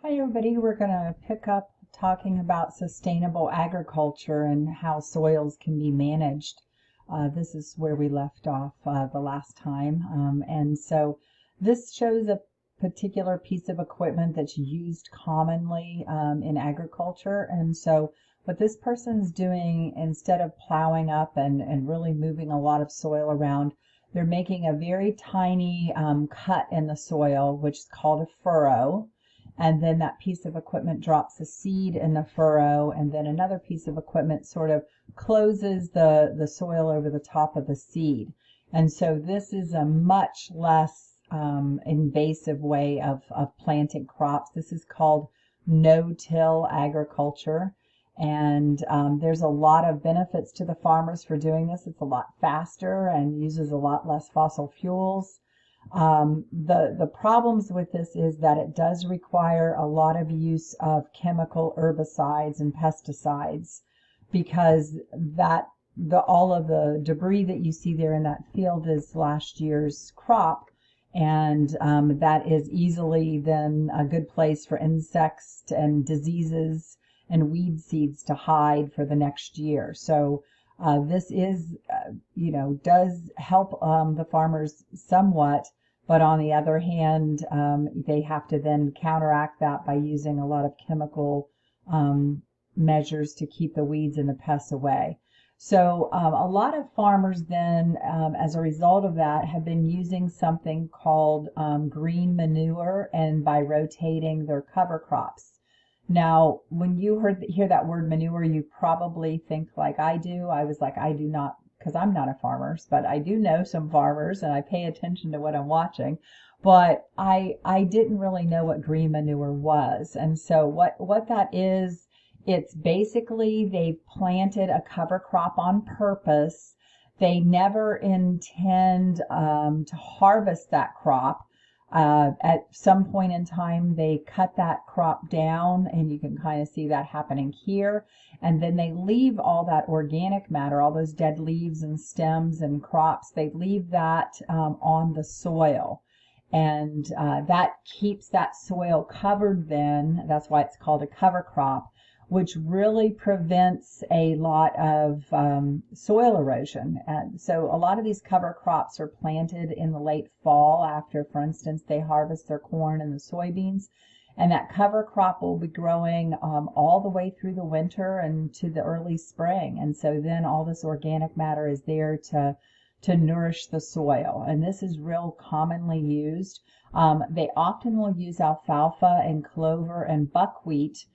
Hi, everybody. We're going to pick up talking about sustainable agriculture and how soils can be managed. This is where we left off the last time. And so this shows a particular piece of equipment that's used commonly in agriculture. And so what this person's doing, instead of plowing up and really moving a lot of soil around, they're making a very tiny cut in the soil, which is called a furrow, and then that piece of equipment drops a seed in the furrow, and then another piece of equipment sort of closes the soil over the top of the seed. And so this is a much less invasive way of planting crops. This is called no-till agriculture. And there's a lot of benefits to the farmers for doing this. It's a lot faster and uses a lot less fossil fuels. The problems with this is that it does require a lot of use of chemical herbicides and pesticides, because all of the debris that you see there in that field is last year's crop, and that is easily then a good place for insects and diseases and weed seeds to hide for the next year. So this is, does help the farmers somewhat, but on the other hand, they have to then counteract that by using a lot of chemical measures to keep the weeds and the pests away. So a lot of farmers then, as a result of that, have been using something called green manure, and by rotating their cover crops. Now, when you hear that word manure, you probably think like I do. I was like, I do not, because I'm not a farmer, but I do know some farmers and I pay attention to what I'm watching. But I didn't really know what green manure was. And so what that is, it's basically they've planted a cover crop on purpose. They never intend to harvest that crop. At some point in time, they cut that crop down, and you can kind of see that happening here. And then they leave all that organic matter, all those dead leaves and stems and crops, they leave that on the soil. And that keeps that soil covered then. That's why it's called a cover crop, which really prevents a lot of soil erosion. And so a lot of these cover crops are planted in the late fall after, for instance, they harvest their corn and the soybeans. And that cover crop will be growing all the way through the winter and to the early spring. And so then all this organic matter is there to nourish the soil. And this is real commonly used. They often will use alfalfa and clover and buckwheat,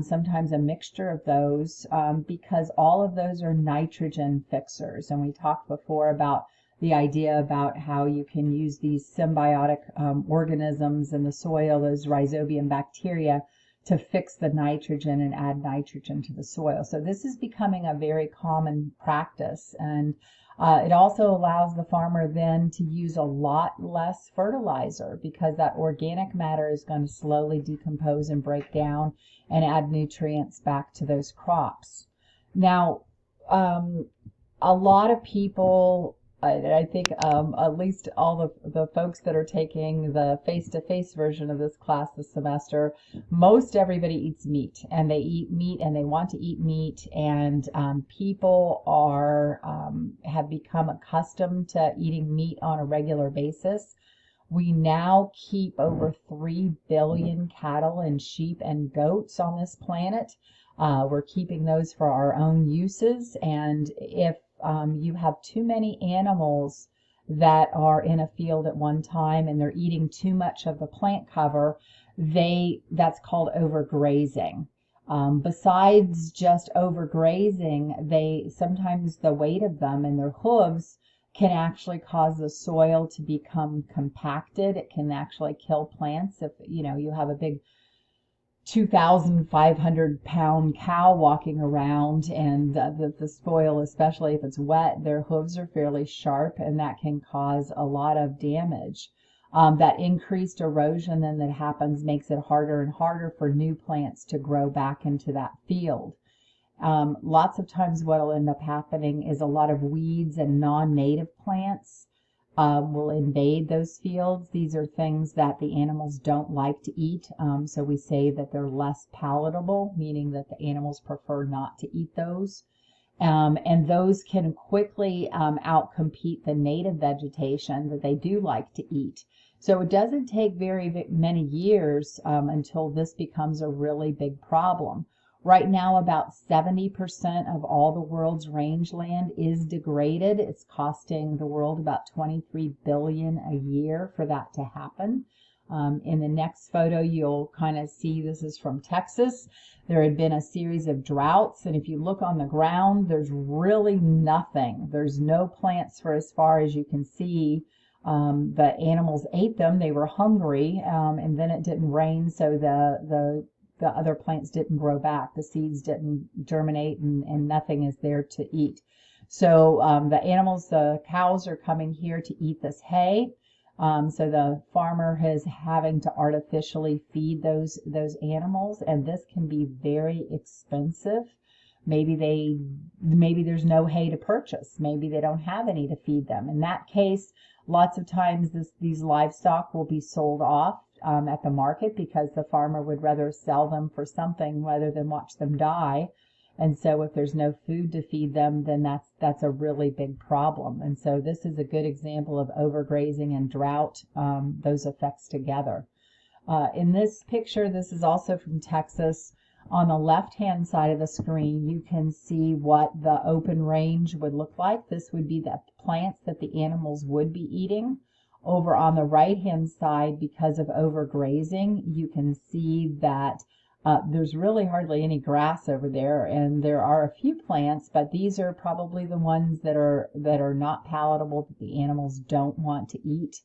sometimes a mixture of those, because all of those are nitrogen fixers. And we talked before about the idea about how you can use these symbiotic organisms in the soil, those rhizobium bacteria, to fix the nitrogen and add nitrogen to the soil. So this is becoming a very common practice. And it also allows the farmer then to use a lot less fertilizer, because that organic matter is going to slowly decompose and break down and add nutrients back to those crops. Now, a lot of people, I think at least all the folks that are taking the face-to-face version of this class this semester, most everybody eats meat, and they eat meat and they want to eat meat, and people have become accustomed to eating meat on a regular basis. We now keep over 3 billion cattle and sheep and goats on this planet. We're keeping those for our own uses, and if you have too many animals that are in a field at one time and they're eating too much of the plant cover, that's called overgrazing. Besides just overgrazing, sometimes the weight of them and their hooves can actually cause the soil to become compacted. It can actually kill plants. If you have a big 2,500-pound cow walking around, and the soil, especially if it's wet, their hooves are fairly sharp, and that can cause a lot of damage. That increased erosion then that happens makes it harder and harder for new plants to grow back into that field. Lots of times what will end up happening is a lot of weeds and non-native plants will invade those fields. These are things that the animals don't like to eat, so we say that they're less palatable, meaning that the animals prefer not to eat those. And those can quickly outcompete the native vegetation that they do like to eat. So it doesn't take very many years until this becomes a really big problem. Right now, about 70% of all the world's rangeland is degraded. It's costing the world about $23 billion a year for that to happen. In the next photo, you'll kind of see this is from Texas. There had been a series of droughts, and if you look on the ground, there's really nothing. There's no plants for as far as you can see. The animals ate them. They were hungry, and then it didn't rain, so the other plants didn't grow back. The seeds didn't germinate, and nothing is there to eat. So the animals, the cows are coming here to eat this hay. So the farmer is having to artificially feed those animals, and this can be very expensive. Maybe there's no hay to purchase. Maybe they don't have any to feed them. In that case, lots of times these livestock will be sold off at the market because the farmer would rather sell them for something rather than watch them die. And so if there's no food to feed them, then that's a really big problem. And so this is a good example of overgrazing and drought, those effects together. In this picture, this is also from Texas. On the left-hand side of the screen, you can see what the open range would look like. This would be the plants that the animals would be eating. Over on the right-hand side, because of overgrazing, you can see that there's really hardly any grass over there, and there are a few plants, but these are probably the ones that are not palatable, that the animals don't want to eat.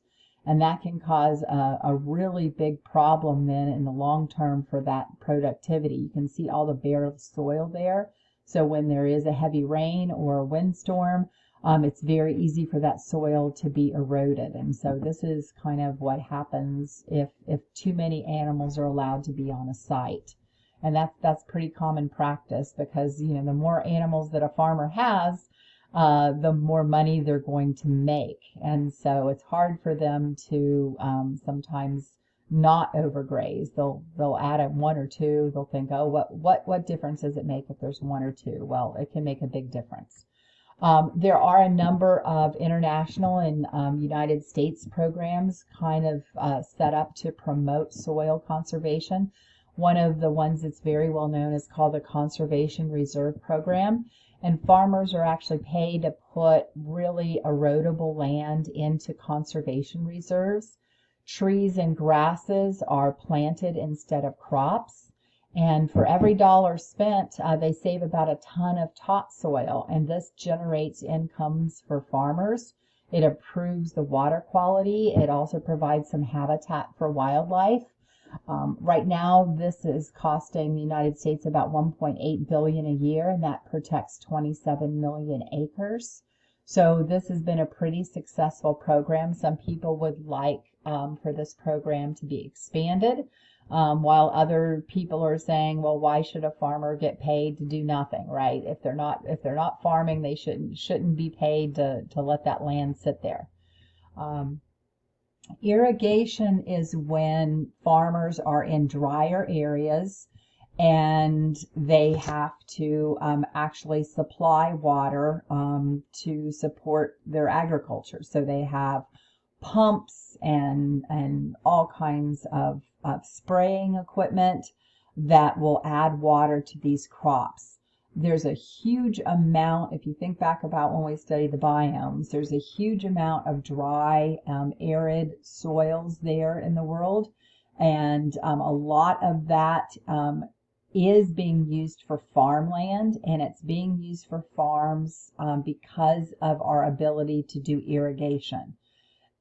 And that can cause a really big problem then in the long term for that productivity. You can see all the bare soil there. So when there is a heavy rain or a windstorm, it's very easy for that soil to be eroded. And so this is kind of what happens if too many animals are allowed to be on a site. And that's pretty common practice because, the more animals that a farmer has, the more money they're going to make. And so it's hard for them to sometimes not overgraze. They'll add in one or two. They'll think, oh, what difference does it make if there's one or two? Well, it can make a big difference. There are a number of international and United States programs kind of set up to promote soil conservation. One of the ones that's very well known is called the Conservation Reserve Program. And farmers are actually paid to put really erodible land into conservation reserves. Trees and grasses are planted instead of crops. And for every dollar spent, they save about a ton of topsoil. And this generates incomes for farmers. It improves the water quality. It also provides some habitat for wildlife. Right now, this is costing the United States about $1.8 billion a year, and that protects 27 million acres. So this has been a pretty successful program. Some people would like for this program to be expanded, while other people are saying, well, why should a farmer get paid to do nothing, right? If they're not farming, they shouldn't be paid to let that land sit there. Irrigation is when farmers are in drier areas and they have to actually supply water to support their agriculture. So they have pumps and all kinds of spraying equipment that will add water to these crops. There's a huge amount, if you think back about when we studied the biomes, there's a huge amount of dry, arid soils there in the world. And a lot of that is being used for farmland, and it's being used for farms because of our ability to do irrigation.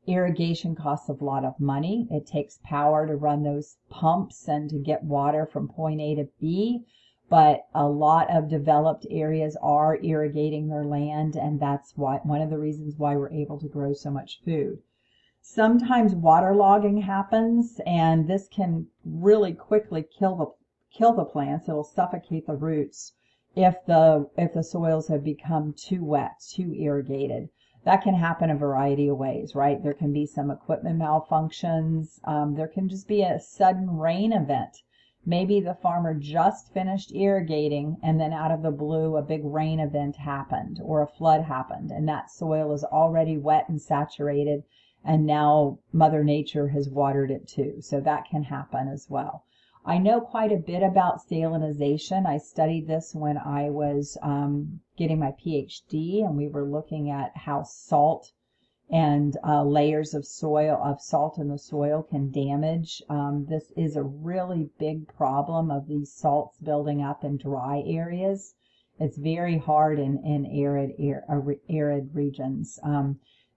Irrigation costs a lot of money. It takes power to run those pumps and to get water from point A to B. But a lot of developed areas are irrigating their land, and that's one of the reasons why we're able to grow so much food. Sometimes waterlogging happens, and this can really quickly kill the plants. It'll suffocate the roots if the soils have become too wet, too irrigated. That can happen a variety of ways, right? There can be some equipment malfunctions. There can just be a sudden rain event. Maybe the farmer just finished irrigating and then out of the blue a big rain event happened or a flood happened, and that soil is already wet and saturated, and now Mother Nature has watered it too. So that can happen as well. I know quite a bit about salinization. I studied this when I was getting my PhD, and we were looking at how salt and layers of salt in the soil can damage. This is a really big problem of these salts building up in dry areas. It's very hard in arid regions.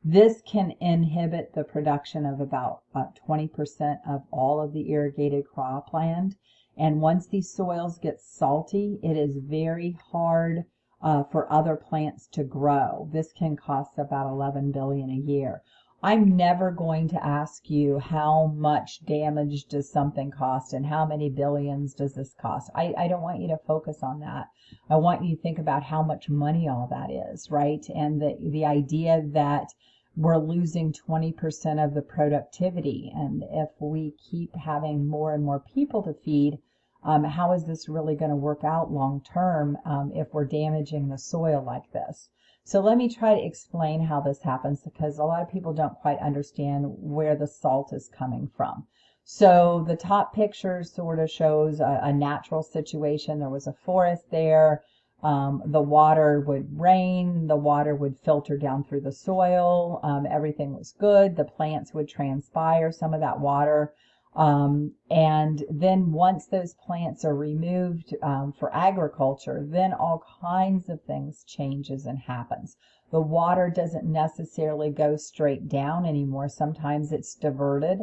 This can inhibit the production of about 20% of all of the irrigated cropland. And once these soils get salty, it is very hard for other plants to grow. This can cost about $11 billion a year. I'm never going to ask you how much damage does something cost and how many billions does this cost. I don't want you to focus on that. I want you to think about how much money all that is, right? And the idea that we're losing 20% of the productivity. And if we keep having more and more people to feed, how is this really going to work out long term if we're damaging the soil like this? So let me try to explain how this happens, because a lot of people don't quite understand where the salt is coming from. So the top picture sort of shows a natural situation. There was a forest there. The water would rain, the water would filter down through the soil, everything was good, the plants would transpire some of that water, and then once those plants are removed for agriculture, then all kinds of things changes and happens. The water doesn't necessarily go straight down anymore. Sometimes it's diverted.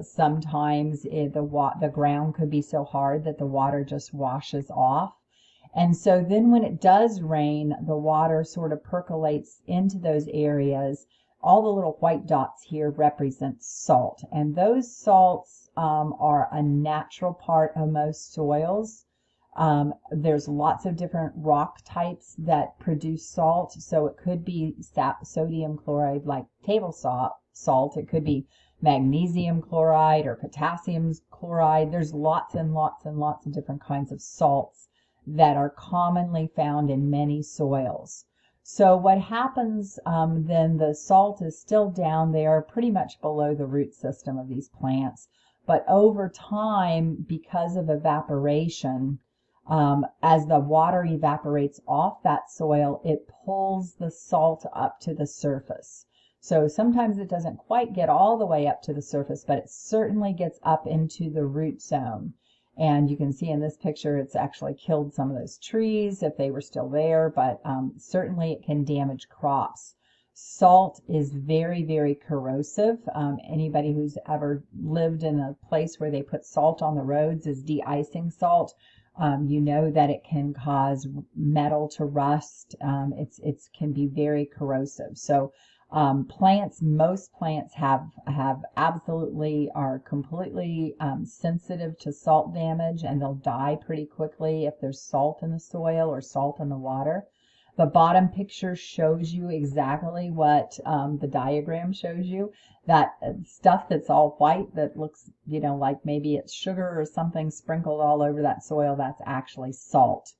Sometimes the ground could be so hard that the water just washes off. And so then when it does rain, the water sort of percolates into those areas. All the little white dots here represent salt. And those salts are a natural part of most soils. There's lots of different rock types that produce salt. So it could be sodium chloride, like table salt. It could be magnesium chloride or potassium chloride. There's lots and lots and lots of different kinds of salts that are commonly found in many soils. So what happens then, the salt is still down there pretty much below the root system of these plants. But over time, because of evaporation, as the water evaporates off that soil, it pulls the salt up to the surface. So sometimes it doesn't quite get all the way up to the surface, but it certainly gets up into the root zone. And you can see in this picture, it's actually killed some of those trees if they were still there, but certainly it can damage crops. Salt is very, very corrosive. Anybody who's ever lived in a place where they put salt on the roads is de-icing salt. You know that it can cause metal to rust. It can be very corrosive. So most plants are completely sensitive to salt damage, and they'll die pretty quickly if there's salt in the soil or salt in the water. The bottom picture shows you exactly what the diagram shows you. That stuff that's all white that looks, like maybe it's sugar or something sprinkled all over that soil, that's actually salt.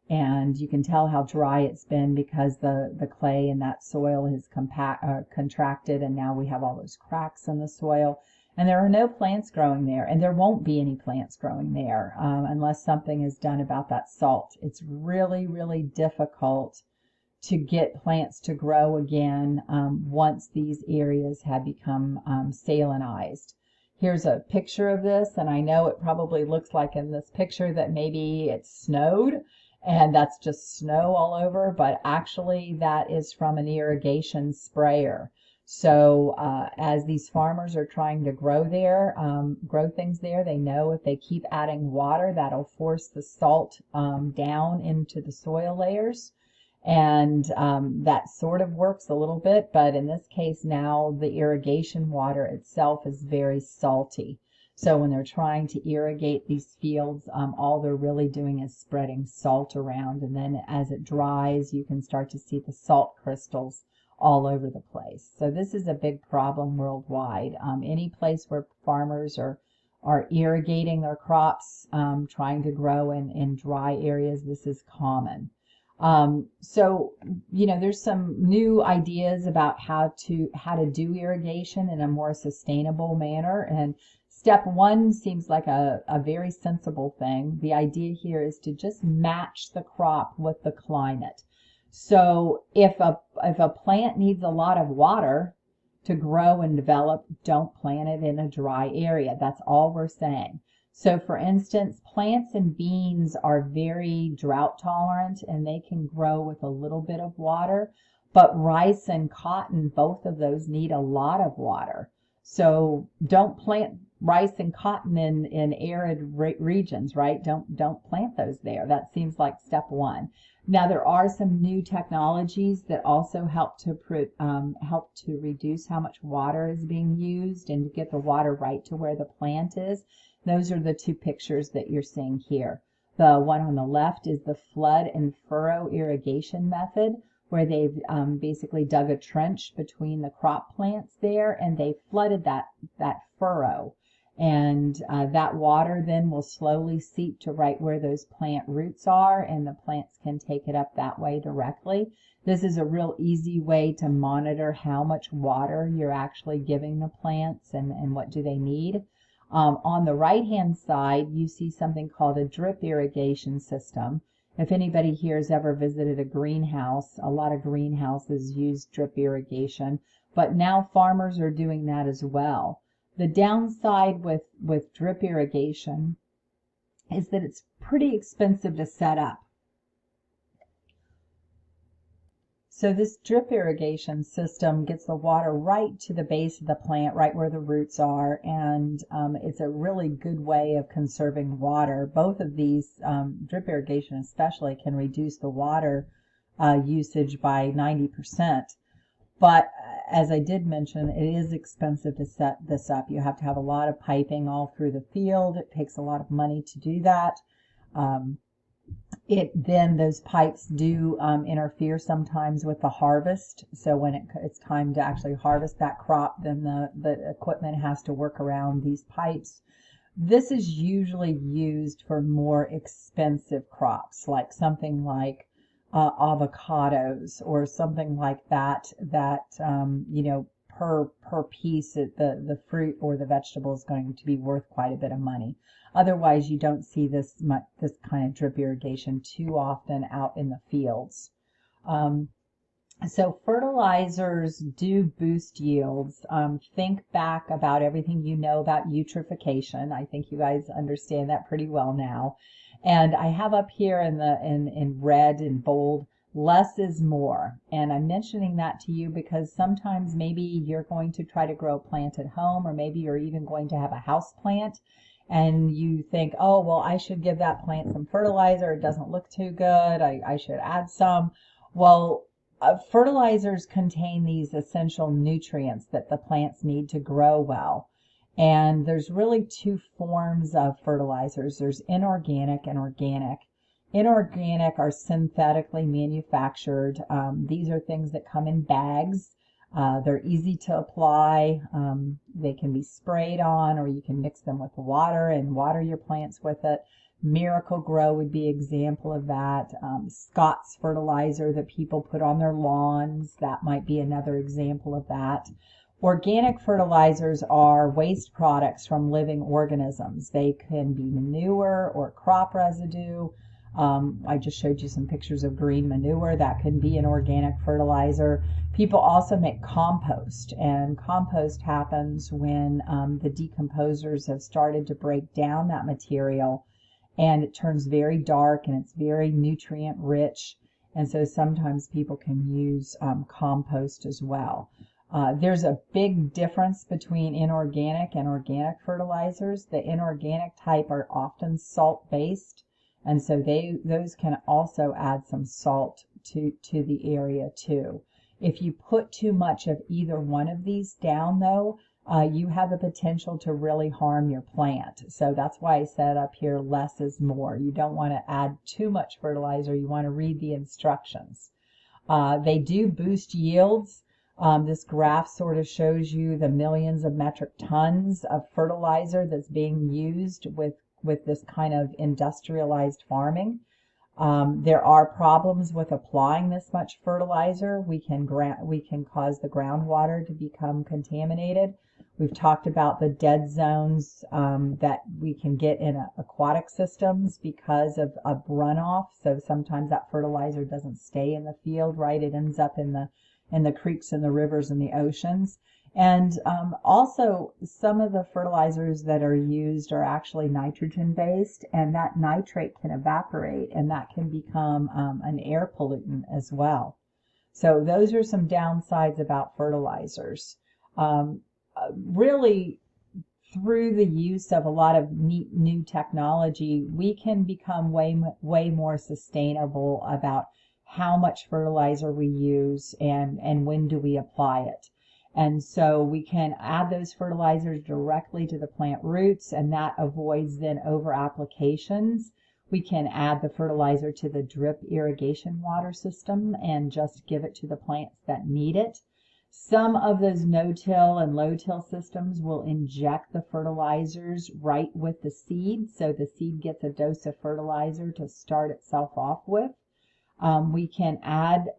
And you can tell how dry it's been because the clay in that soil is contracted, and now we have all those cracks in the soil. And there are no plants growing there, and there won't be any plants growing there unless something is done about that salt. It's really, really difficult to get plants to grow again once these areas have become salinized. Here's a picture of this, and I know it probably looks like in this picture that maybe it snowed, and that's just snow all over, but actually that is from an irrigation sprayer. So as these farmers are trying to grow things there, they know if they keep adding water, that'll force the salt down into the soil layers. And that sort of works a little bit, but in this case now the irrigation water itself is very salty. So when they're trying to irrigate these fields, all they're really doing is spreading salt around. And then as it dries, you can start to see the salt crystals all over the place. So this is a big problem worldwide. Any place where farmers are irrigating their crops, trying to grow in dry areas, this is common. So, there's some new ideas about how to do irrigation in a more sustainable manner. And step one seems like a very sensible thing. The idea here is to just match the crop with the climate. So if a plant needs a lot of water to grow and develop, don't plant it in a dry area. That's all we're saying. So for instance, plants and beans are very drought tolerant and they can grow with a little bit of water, but rice and cotton, both of those need a lot of water. So don't plant rice and cotton in arid regions, right? Don't plant those there. That seems like step one. Now there are some new technologies that also help to reduce how much water is being used and to get the water right to where the plant is. Those are the two pictures that you're seeing here. The one on the left is the flood and furrow irrigation method, where they've basically dug a trench between the crop plants there, and they flooded that furrow. And that water then will slowly seep to right where those plant roots are, and the plants can take it up that way directly. This is a real easy way to monitor how much water you're actually giving the plants and what do they need. On the right-hand side, you see something called a drip irrigation system. If anybody here has ever visited a greenhouse, a lot of greenhouses use drip irrigation, but now farmers are doing that as well. The downside with drip irrigation is that it's pretty expensive to set up. So this drip irrigation system gets the water right to the base of the plant, right where the roots are, and it's a really good way of conserving water. Both of these, drip irrigation especially, can reduce the water usage by 90%. But as I did mention, it is expensive to set this up. You have to have a lot of piping all through the field. It takes a lot of money to do that. Then those pipes do interfere sometimes with the harvest. So when it's time to actually harvest that crop, then the equipment has to work around these pipes. This is usually used for more expensive crops, like something like avocados or something like that, per piece the fruit or the vegetable is going to be worth quite a bit of money. Otherwise, you don't see this kind of drip irrigation too often out in the fields. So fertilizers do boost yields. Think back about everything you know about eutrophication. I think you guys understand that pretty well now. And I have up here in red and bold, less is more. And I'm mentioning that to you because sometimes maybe you're going to try to grow a plant at home, or maybe you're even going to have a house plant, and you think, oh, well, I should give that plant some fertilizer. It doesn't look too good. I should add some. Well, fertilizers contain these essential nutrients that the plants need to grow well. And there's really two forms of fertilizers. There's inorganic and organic. Inorganic are synthetically manufactured. These are things that come in bags. They're easy to apply. They can be sprayed on, or you can mix them with water and water your plants with it. Miracle-Gro would be an example of that. Scott's fertilizer that people put on their lawns, that might be another example of that. Organic fertilizers are waste products from living organisms. They can be manure or crop residue. I just showed you some pictures of green manure. That can be an organic fertilizer. People also make compost, and compost happens when the decomposers have started to break down that material, and it turns very dark and it's very nutrient rich. And so sometimes people can use compost as well. There's a big difference between inorganic and organic fertilizers. The inorganic type are often salt-based, and so those can also add some salt to the area too. If you put too much of either one of these down, though, you have the potential to really harm your plant. So that's why I said up here, less is more. You don't want to add too much fertilizer. You want to read the instructions. They do boost yields. This graph sort of shows you the millions of metric tons of fertilizer that's being used with this kind of industrialized farming. There are problems with applying this much fertilizer. We can cause the groundwater to become contaminated. We've talked about the dead zones that we can get in aquatic systems because of runoff. So sometimes that fertilizer doesn't stay in the field, right? It ends up in the creeks and the rivers and the oceans. And also, some of the fertilizers that are used are actually nitrogen based, and that nitrate can evaporate, and that can become an air pollutant as well. So those are some downsides about fertilizers. Really, through the use of a lot of neat new technology, we can become way more sustainable about how much fertilizer we use and when do we apply it. And so we can add those fertilizers directly to the plant roots, and that avoids then over applications. We can add the fertilizer to the drip irrigation water system and just give it to the plants that need it. Some of those no-till and low-till systems will inject the fertilizers right with the seed, so the seed gets a dose of fertilizer to start itself off with. We can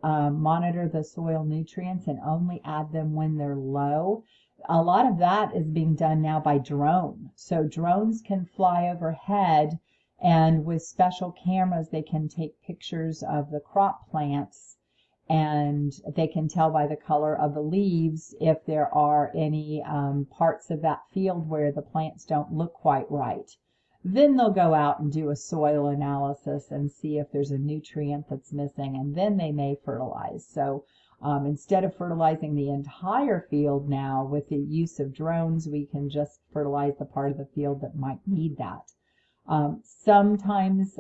monitor the soil nutrients and only add them when they're low. A lot of that is being done now by drone. So drones can fly overhead, and with special cameras, they can take pictures of the crop plants, and they can tell by the color of the leaves if there are any parts of that field where the plants don't look quite right. Then they'll go out and do a soil analysis and see if there's a nutrient that's missing, and then they may fertilize. So instead of fertilizing the entire field now with the use of drones, we can just fertilize the part of the field that might need that. Sometimes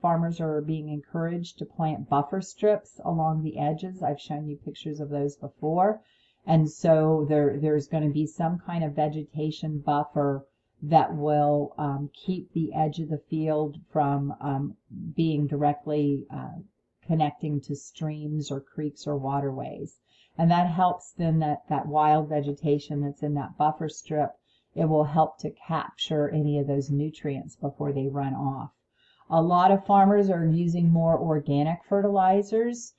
farmers are being encouraged to plant buffer strips along the edges. I've shown you pictures of those before. And so there's going to be some kind of vegetation buffer that will keep the edge of the field from being directly connecting to streams or creeks or waterways. And that helps then that wild vegetation that's in that buffer strip, it will help to capture any of those nutrients before they run off. A lot of farmers are using more organic fertilizers.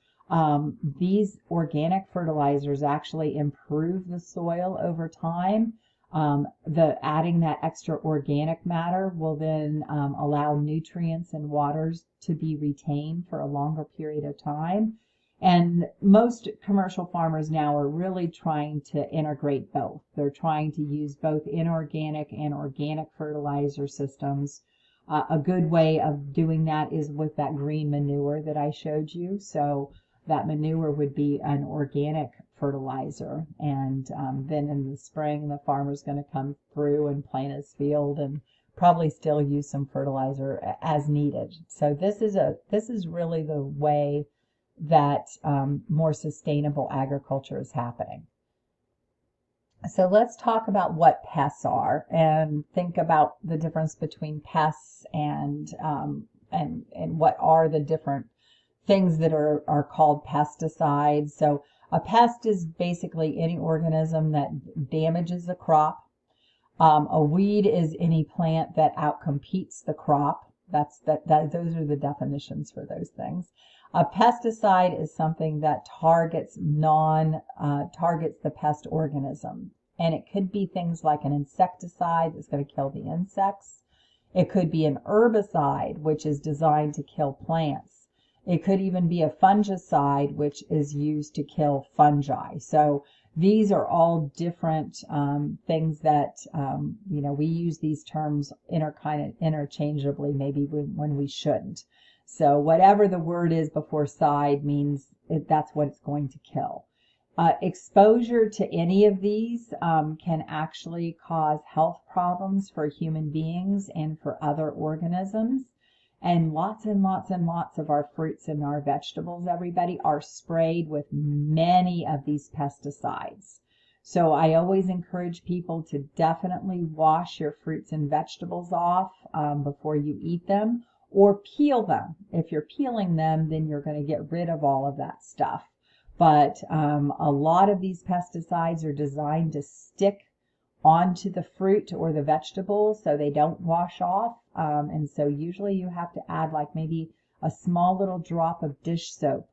These organic fertilizers actually improve the soil over time. Adding that extra organic matter will then allow nutrients and waters to be retained for a longer period of time. And most commercial farmers now are really trying to integrate both. They're trying to use both inorganic and organic fertilizer systems. A good way of doing that is with that green manure that I showed you. So that manure would be an organic fertilizer, and then in the spring the farmer's going to come through and plant his field and probably still use some fertilizer as needed. So this is really the way that more sustainable agriculture is happening. So let's talk about what pests are and think about the difference between pests and what are the different things that are called pesticides. So a pest is basically any organism that damages a crop. A weed is any plant that outcompetes the crop. Those are the definitions for those things. A pesticide is something that targets the pest organism. And it could be things like an insecticide that's going to kill the insects. It could be an herbicide, which is designed to kill plants. It could even be a fungicide, which is used to kill fungi. So these are all different things that, we use these terms interchangeably, maybe when we shouldn't. So whatever the word is before side means that's what it's going to kill. Exposure to any of these can actually cause health problems for human beings and for other organisms. And lots and lots of our fruits and our vegetables, everybody, are sprayed with many of these pesticides. So I always encourage people to definitely wash your fruits and vegetables off before you eat them, or peel them. If you're peeling them, then you're going to get rid of all of that stuff. but a lot of these pesticides are designed to stick onto the fruit or the vegetable so they don't wash off. And so usually you have to add like maybe a small little drop of dish soap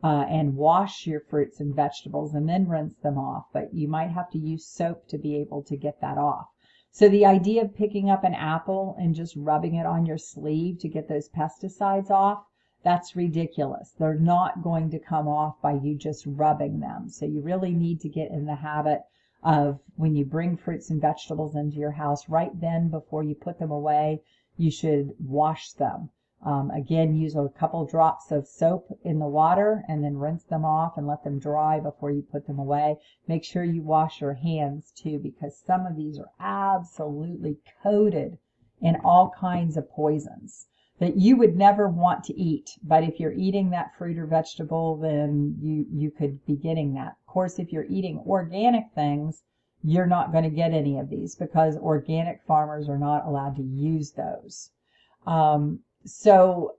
and wash your fruits and vegetables and then rinse them off. But you might have to use soap to be able to get that off. So the idea of picking up an apple and just rubbing it on your sleeve to get those pesticides off, that's ridiculous. They're not going to come off by you just rubbing them. So you really need to get in the habit of when you bring fruits and vegetables into your house, right then before you put them away, you should wash them. Again, use a couple drops of soap in the water and then rinse them off and let them dry before you put them away. Make sure you wash your hands too, because some of these are absolutely coated in all kinds of poisons that you would never want to eat. But if you're eating that fruit or vegetable, then you could be getting that. Of course, if you're eating organic things, you're not going to get any of these because organic farmers are not allowed to use those. So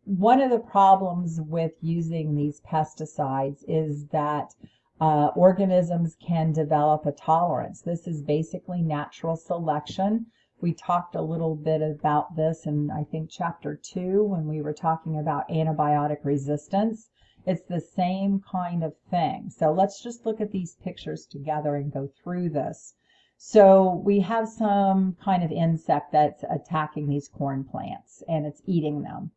one of the problems with using these pesticides is that organisms can develop a tolerance. This is basically natural selection. We talked a little bit about this in, I think, chapter 2 when we were talking about antibiotic resistance. It's the same kind of thing. So let's just look at these pictures together and go through this. So we have some kind of insect that's attacking these corn plants and it's eating them.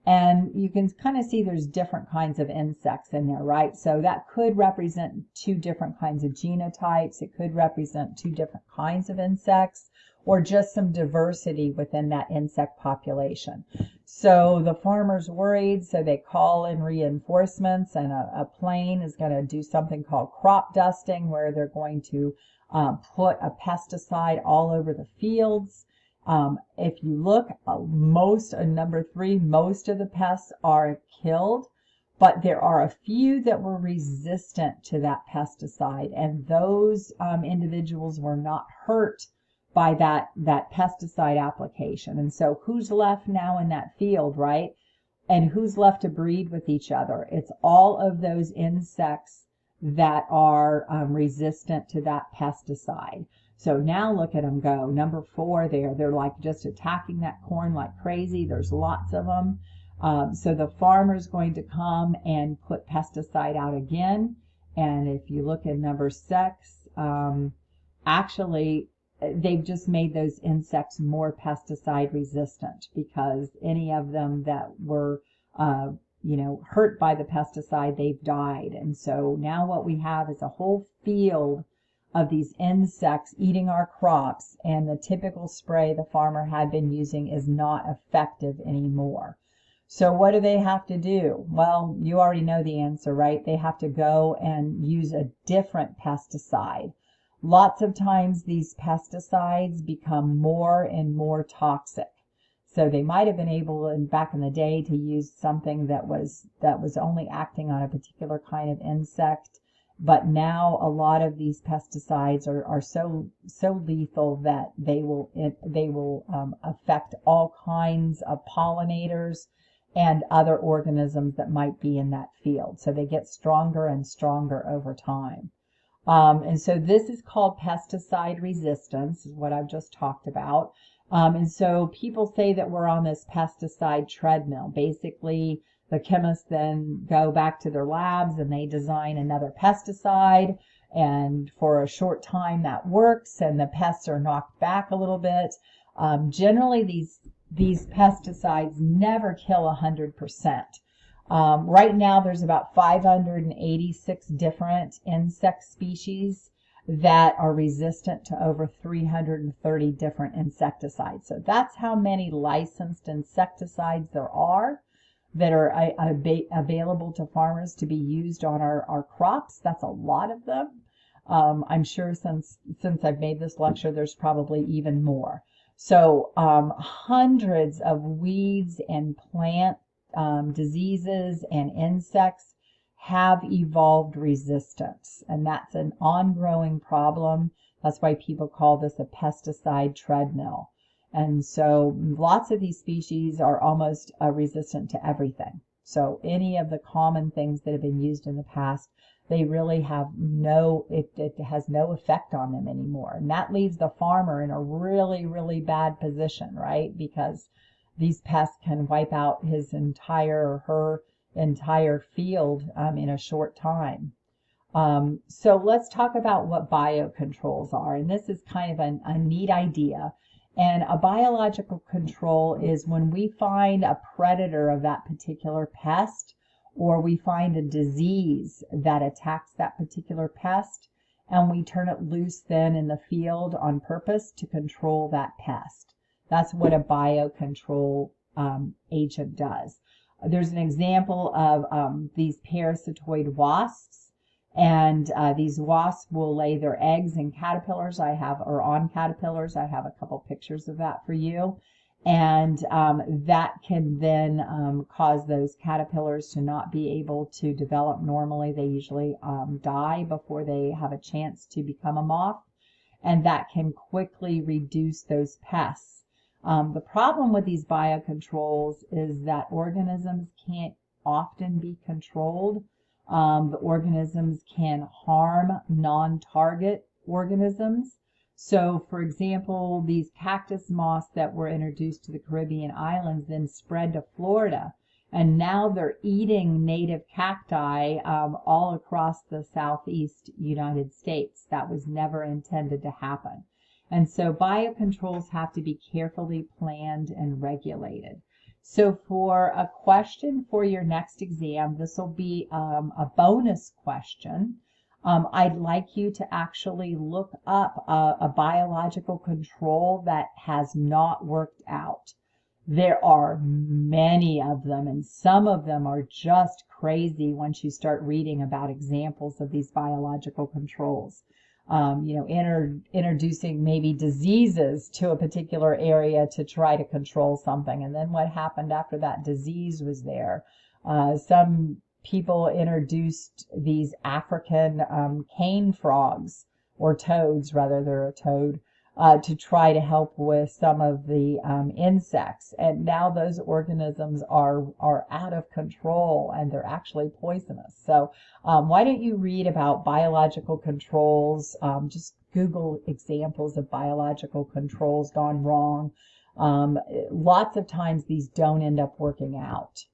And you can kind of see there's different kinds of insects in there, right? So that could represent 2 different kinds of genotypes. It could represent 2 different kinds of insects or just some diversity within that insect population. So the farmer's worried, so they call in reinforcements, and a plane is going to do something called crop dusting where they're going to put a pesticide all over the fields. If you look, number 3, most of the pests are killed, but there are a few that were resistant to that pesticide, and those individuals were not hurt by that pesticide application. And so who's left now in that field, right? And who's left to breed with each other? It's all of those insects that are resistant to that pesticide. So now look at them go. Number 4 there, they're like just attacking that corn like crazy. There's lots of them. So the farmer's going to come and put pesticide out again. And if you look at number 6, actually they've just made those insects more pesticide resistant because any of them that were hurt by the pesticide, they've died. And so now what we have is a whole field of these insects eating our crops, and the typical spray the farmer had been using is not effective anymore. So what do they have to do? Well, you already know the answer, right? They have to go and use a different pesticide. Lots of times these pesticides become more and more toxic. So they might have been able back in the day to use something that was only acting on a particular kind of insect, but now a lot of these pesticides are so lethal that they will affect all kinds of pollinators and other organisms that might be in that field. So they get stronger and stronger over time. And so this is called pesticide resistance, is what I've just talked about. And so people say that we're on this pesticide treadmill. Basically, the chemists then go back to their labs and they design another pesticide. And for a short time that works and the pests are knocked back a little bit. Generally, these pesticides never kill 100%. Right now, there's about 586 different insect species that are resistant to over 330 different insecticides. So that's how many licensed insecticides there are that are available to farmers to be used on our crops. That's a lot of them. I'm sure since I've made this lecture, there's probably even more. So hundreds of weeds and plant diseases and insects have evolved resistance, and that's an ongoing problem. That's why people call this a pesticide treadmill. And so lots of these species are almost resistant to everything. So any of the common things that have been used in the past, they really have it has no effect on them anymore. And that leaves the farmer in a really, really bad position, right? Because these pests can wipe out his entire or her entire field in a short time. So let's talk about what biocontrols are. And this is kind of a neat idea. And a biological control is when we find a predator of that particular pest, or we find a disease that attacks that particular pest, and we turn it loose then in the field on purpose to control that pest. That's what a biocontrol agent does. There's an example of these parasitoid wasps, and these wasps will lay their eggs in caterpillars. Or on caterpillars. I have a couple pictures of that for you. And that can then cause those caterpillars to not be able to develop normally. They usually die before they have a chance to become a moth, and that can quickly reduce those pests. The problem with these biocontrols is that organisms can't often be controlled. The organisms can harm non-target organisms. So, for example, these cactus moths that were introduced to the Caribbean islands then spread to Florida, and now they're eating native cacti all across the southeast United States. That was never intended to happen. And so biocontrols have to be carefully planned and regulated. So for a question for your next exam, this will be a bonus question. I'd like you to actually look up a biological control that has not worked out. There are many of them, and some of them are just crazy once you start reading about examples of these biological controls. Introducing maybe diseases to a particular area to try to control something. And then what happened after that disease was there? Some people introduced these African cane frogs, or toads, rather, they're a toad, to try to help with some of the insects. And now those organisms are out of control, and they're actually poisonous. So why don't you read about biological controls? Just Google examples of biological controls gone wrong. Lots of times these don't end up working out.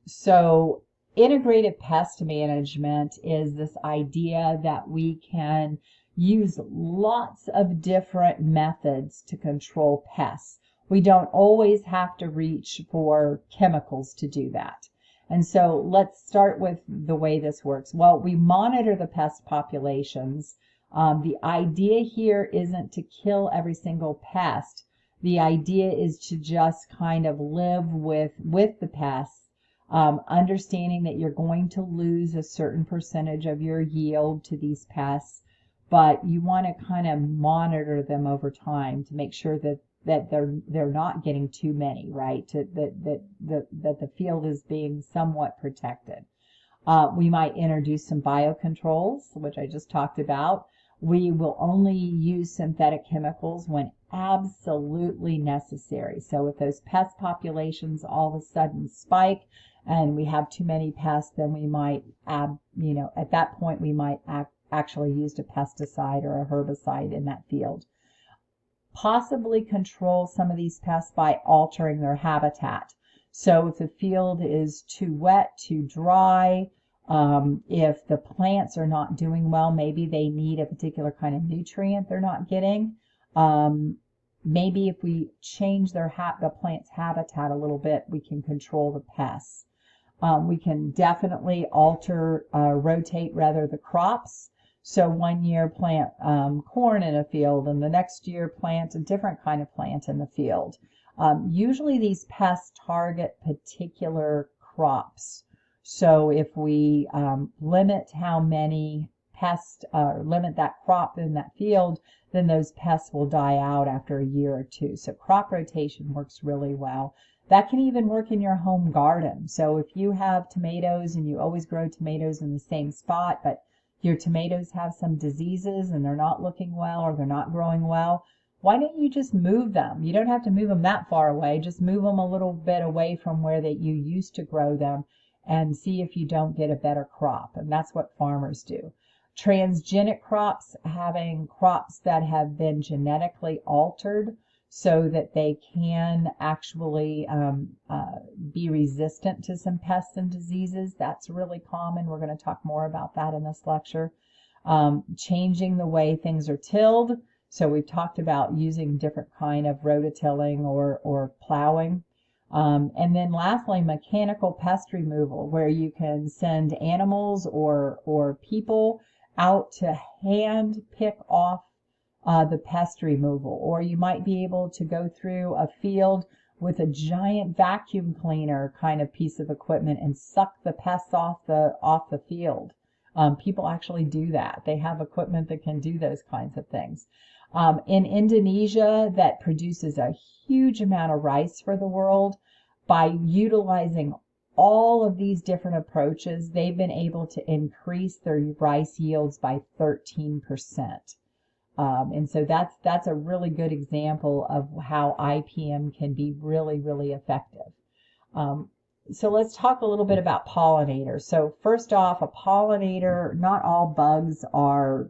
So integrated pest management is this idea that we can use lots of different methods to control pests. We don't always have to reach for chemicals to do that. And so let's start with the way this works. Well, we monitor the pest populations. The idea here isn't to kill every single pest. The idea is to just kind of live with the pests, understanding that you're going to lose a certain percentage of your yield to these pests, but you want to kind of monitor them over time to make sure that they're not getting too many, right? That the field is being somewhat protected. We might introduce some biocontrols, which I just talked about. We will only use synthetic chemicals when absolutely necessary. So if those pest populations all of a sudden spike and we have too many pests, then we might at that point we might actually use a pesticide or a herbicide in that field. Possibly control some of these pests by altering their habitat. So if the field is too wet, too dry, if the plants are not doing well, maybe they need a particular kind of nutrient they're not getting. Maybe if we change the plant's habitat a little bit, we can control the pests. We can definitely rotate the crops. So one year plant corn in a field, and the next year plant a different kind of plant in the field. Usually these pests target particular crops. So if we limit how many pests, limit that crop in that field, then those pests will die out after a year or two. So crop rotation works really well. That can even work in your home garden. So if you have tomatoes and you always grow tomatoes in the same spot, but your tomatoes have some diseases and they're not looking well or they're not growing well, why don't you just move them? You don't have to move them that far away. Just move them a little bit away from where that you used to grow them and see if you don't get a better crop. And that's what farmers do. Transgenic crops, having crops that have been genetically altered so that they can actually be resistant to some pests and diseases. That's really common. We're going to talk more about that in this lecture. Changing the way things are tilled. So we've talked about using different kind of rototilling or plowing. And then lastly, mechanical pest removal, where you can send animals or people out to hand pick off the pest removal. Or you might be able to go through a field with a giant vacuum cleaner kind of piece of equipment and suck the pests off the field. People actually do that. They have equipment that can do those kinds of things. In Indonesia, that produces a huge amount of rice for the world. By utilizing all of these different approaches, they've been able to increase their rice yields by 13%. And so that's a really good example of how IPM can be really, really effective. So let's talk a little bit about pollinators. So first off, a pollinator, not all bugs are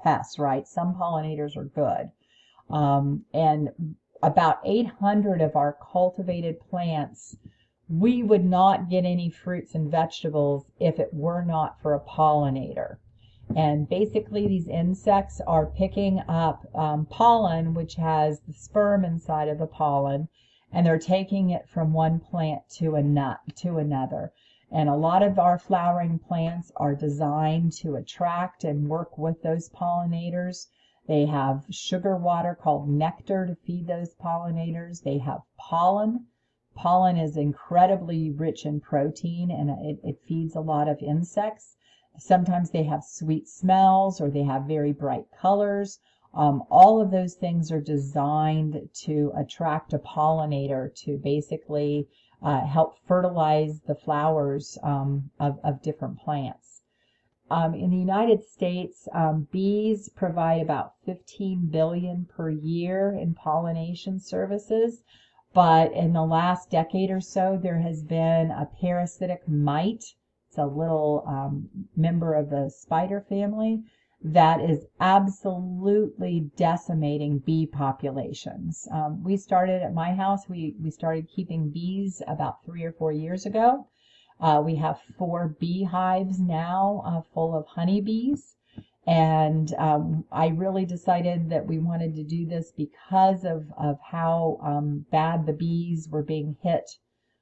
pests, right? Some pollinators are good. And about 800 of our cultivated plants, we would not get any fruits and vegetables if it were not for a pollinator. And basically these insects are picking up pollen, which has the sperm inside of the pollen, and they're taking it from one plant to another. And a lot of our flowering plants are designed to attract and work with those pollinators. They have sugar water called nectar to feed those pollinators. They have pollen. Pollen is incredibly rich in protein, and it feeds a lot of insects. Sometimes they have sweet smells or they have very bright colors. All of those things are designed to attract a pollinator to basically help fertilize the flowers of different plants. In the United States, bees provide about 15 billion per year in pollination services. But in the last decade or so, there has been a parasitic mite. It's a little member of the spider family that is absolutely decimating bee populations. We started at my house, we started keeping bees about 3 or 4 years ago. We have 4 beehives now full of honeybees. And I really decided that we wanted to do this because of how bad the bees were being hit,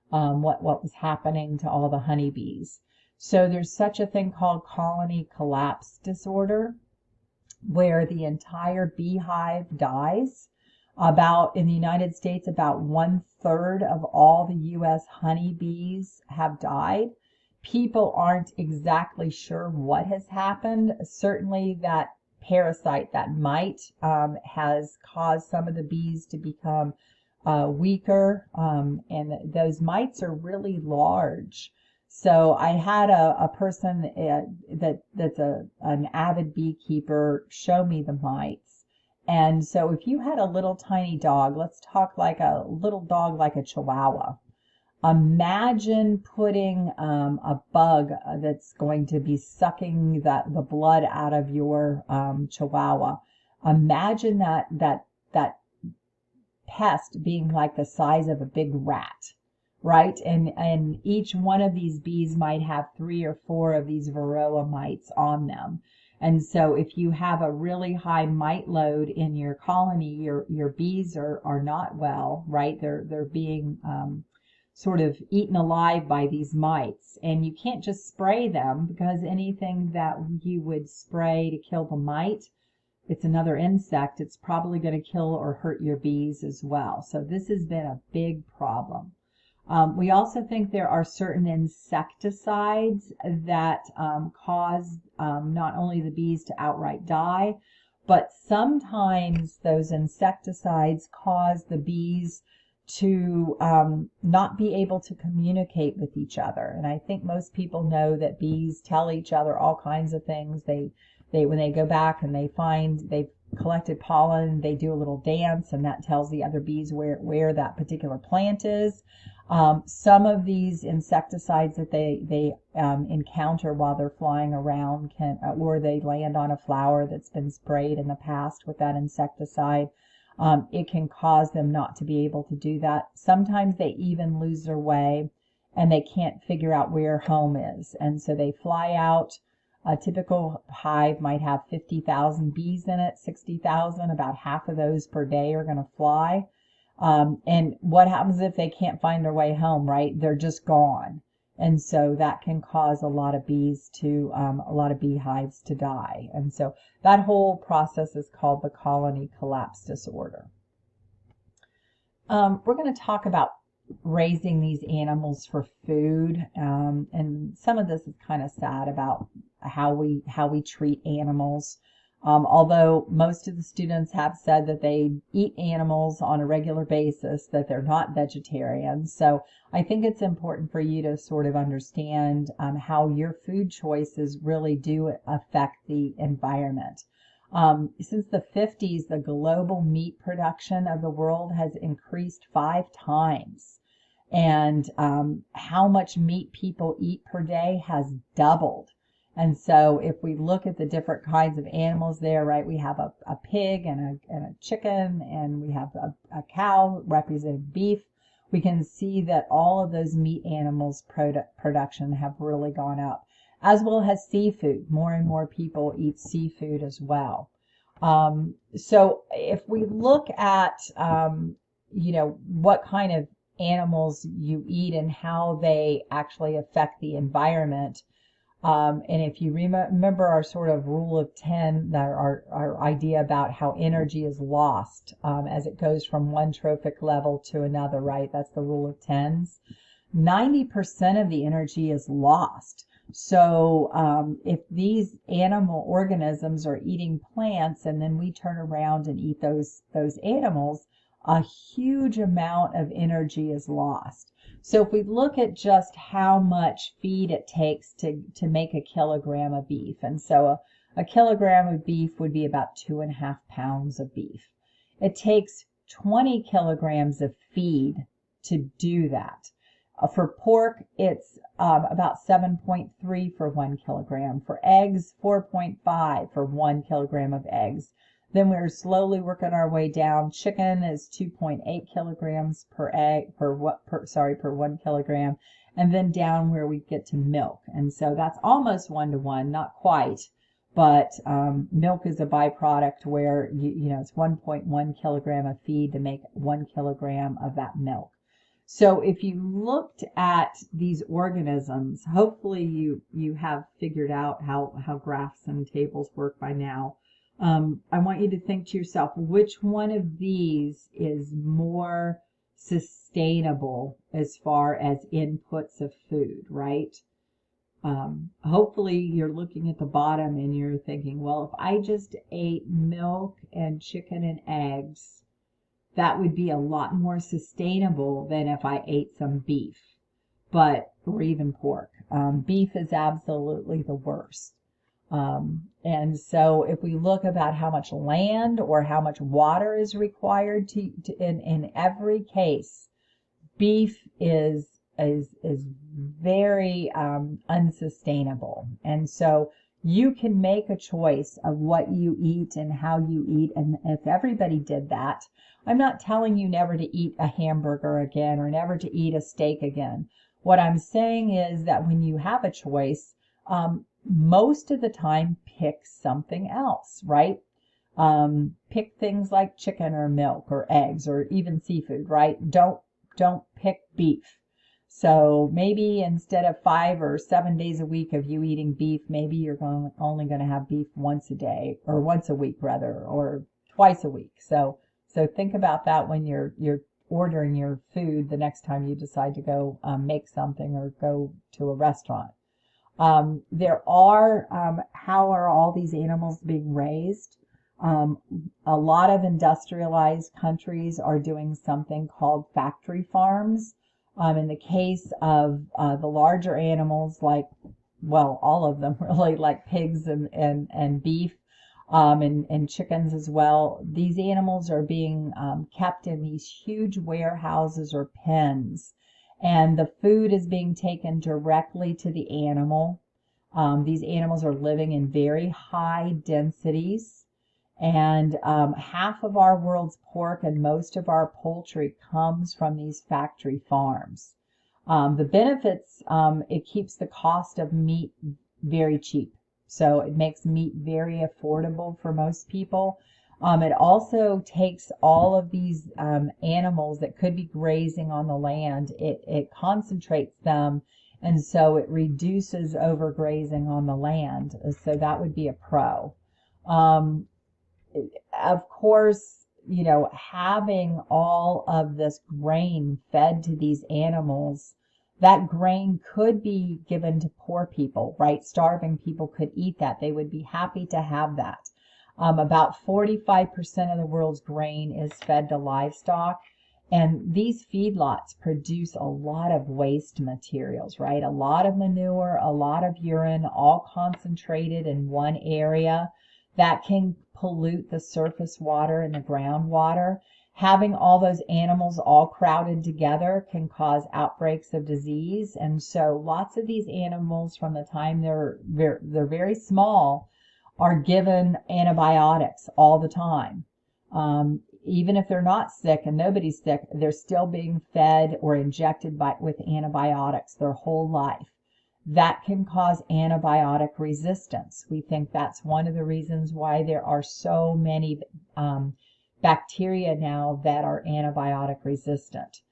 what was happening to all the honeybees. So there's such a thing called colony collapse disorder, where the entire beehive dies. In the United States, about 1/3 of all the U.S. honeybees have died. People aren't exactly sure what has happened. Certainly that parasite, that mite, has caused some of the bees to become weaker, and those mites are really large. So I had a person that's an avid beekeeper show me the mites. And so if you had a little tiny dog, let's talk like a little dog like a Chihuahua. Imagine putting a bug that's going to be sucking the blood out of your Chihuahua. Imagine that pest being like the size of a big rat, right? And each one of these bees might have 3 or 4 of these varroa mites on them. And so if you have a really high mite load in your colony, your bees are not well, right? They're being sort of eaten alive by these mites. And you can't just spray them, because anything that you would spray to kill the mite, it's another insect, it's probably going to kill or hurt your bees as well. So this has been a big problem. We also think there are certain insecticides that cause not only the bees to outright die, but sometimes those insecticides cause the bees to not be able to communicate with each other. And I think most people know that bees tell each other all kinds of things. They when they go back and they find collected pollen, they do a little dance, and that tells the other bees where that particular plant is. Some of these insecticides that they encounter while they're flying around or they land on a flower that's been sprayed in the past with that insecticide. It can cause them not to be able to do that. Sometimes they even lose their way and they can't figure out where home is. And so they fly out. A typical hive might have 50,000 bees in it, 60,000. About half of those per day are going to fly. And what happens if they can't find their way home, right? They're just gone. And so that can cause a lot of beehives to die. And so that whole process is called the colony collapse disorder. We're going to talk about raising these animals for food. And some of this is kind of sad about how we treat animals. Although most of the students have said that they eat animals on a regular basis, that they're not vegetarians. So I think it's important for you to sort of understand how your food choices really do affect the environment. Since the 50s, the global meat production of the world has increased 5 times. And how much meat people eat per day has doubled. And so if we look at the different kinds of animals there, right, we have a pig and a chicken, and we have a cow representing beef. We can see that all of those meat animals production have really gone up, as well as seafood. More and more people eat seafood as well. So if we look at, what kind of animals you eat and how they actually affect the environment. And if you remember our sort of rule of 10, our idea about how energy is lost as it goes from one trophic level to another, right? That's the rule of 10s. 90% of the energy is lost. So if these animal organisms are eating plants and then we turn around and eat those animals, a huge amount of energy is lost. So if we look at just how much feed it takes to make a kilogram of beef, and so a kilogram of beef would be about 2.5 pounds of beef. It takes 20 kilograms of feed to do that. For pork, it's about 7.3 for 1 kilogram. For eggs, 4.5 for 1 kilogram of eggs. Then we're slowly working our way down. Chicken is 2.8 kilograms per 1 kilogram, and then down where we get to milk. And so that's almost 1-to-1, not quite, but milk is a byproduct where it's 1.1 kilogram of feed to make 1 kilogram of that milk. So if you looked at these organisms, hopefully you have figured out how graphs and tables work by now. I want you to think to yourself, which one of these is more sustainable as far as inputs of food, right? Hopefully you're looking at the bottom and you're thinking, well, if I just ate milk and chicken and eggs, that would be a lot more sustainable than if I ate some beef, or even pork. Beef is absolutely the worst. And so if we look about how much land or how much water is required in every case, beef is very unsustainable. And so you can make a choice of what you eat and how you eat. And if everybody did that, I'm not telling you never to eat a hamburger again or never to eat a steak again. What I'm saying is that when you have a choice, most of the time pick something else, right? Pick things like chicken or milk or eggs or even seafood, right? Don't pick beef. So maybe instead of 5 or 7 days a week of you eating beef, maybe you're only going to have beef once a day, or once a week rather, or twice a week. So think about that when you're ordering your food the next time you decide to go make something or go to a restaurant. How are all these animals being raised? A lot of industrialized countries are doing something called factory farms. In the case of the larger animals, all of them really, like pigs and beef, and chickens as well. These animals are being kept in these huge warehouses or pens, and the food is being taken directly to the animal. These animals are living in very high densities, and half of our world's pork and most of our poultry comes from these factory farms. The benefits, it keeps the cost of meat very cheap. So it makes meat very affordable for most people. It also takes all of these animals that could be grazing on the land, it concentrates them, and so it reduces overgrazing on the land. So that would be a pro. Um, of course, having all of this grain fed to these animals, that grain could be given to poor people, right? Starving people could eat that. They would be happy to have that. About 45% of the world's grain is fed to livestock. And these feedlots produce a lot of waste materials, right? A lot of manure, a lot of urine, all concentrated in one area that can pollute the surface water and the groundwater. Having all those animals all crowded together can cause outbreaks of disease. And so lots of these animals from the time they're very small are given antibiotics all the time. Even if they're not sick and nobody's sick, they're still being fed or injected with antibiotics their whole life. That can cause antibiotic resistance. We think that's one of the reasons why there are so many bacteria now that are antibiotic resistant.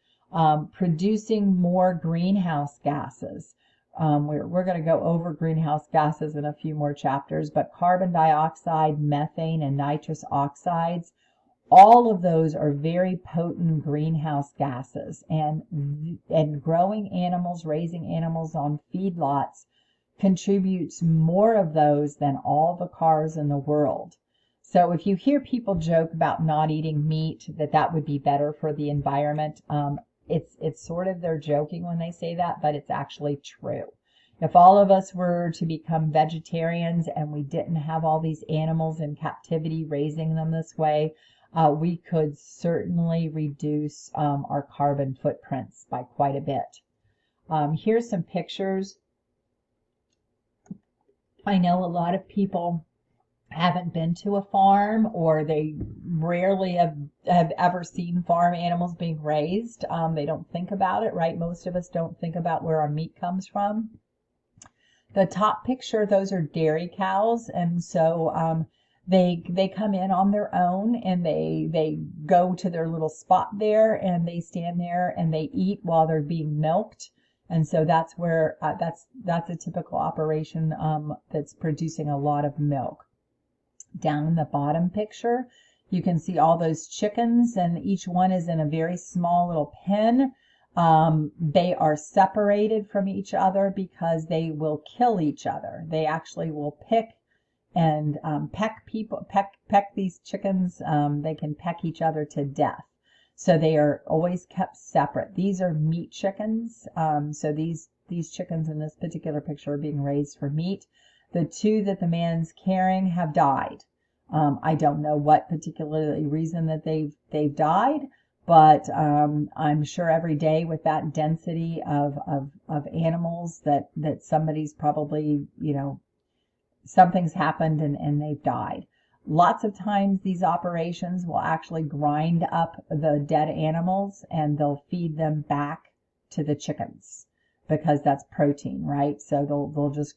Producing more greenhouse gases. We're going to go over greenhouse gases in a few more chapters, but carbon dioxide, methane, and nitrous oxides, all of those are very potent greenhouse gases, and growing animals, raising animals on feedlots contributes more of those than all the cars in the world. So if you hear people joke about not eating meat, that would be better for the environment, it's sort of, they're joking when they say that, but it's actually true. If all of us were to become vegetarians and we didn't have all these animals in captivity raising them this way, we could certainly reduce our carbon footprints by quite a bit. Here's some pictures. I know a lot of people haven't been to a farm, or they rarely have ever seen farm animals being raised. They don't think about it, right? Most of us don't think about where our meat comes from. The top picture, those are dairy cows, and so they come in on their own, and they go to their little spot there, and they stand there and they eat while they're being milked. And so that's where that's a typical operation that's producing a lot of milk. Down in the bottom picture, you can see all those chickens, and each one is in a very small little pen. They are separated from each other because they will kill each other. They actually will pick and peck these chickens. They can peck each other to death. So they are always kept separate. These are meat chickens. So these chickens in this particular picture are being raised for meat. The two that the man's carrying have died. I don't know what particular reason that they've died, but I'm sure every day with that density of animals that somebody's probably, something's happened and they've died. Lots of times these operations will actually grind up the dead animals and they'll feed them back to the chickens because that's protein, right? So they'll just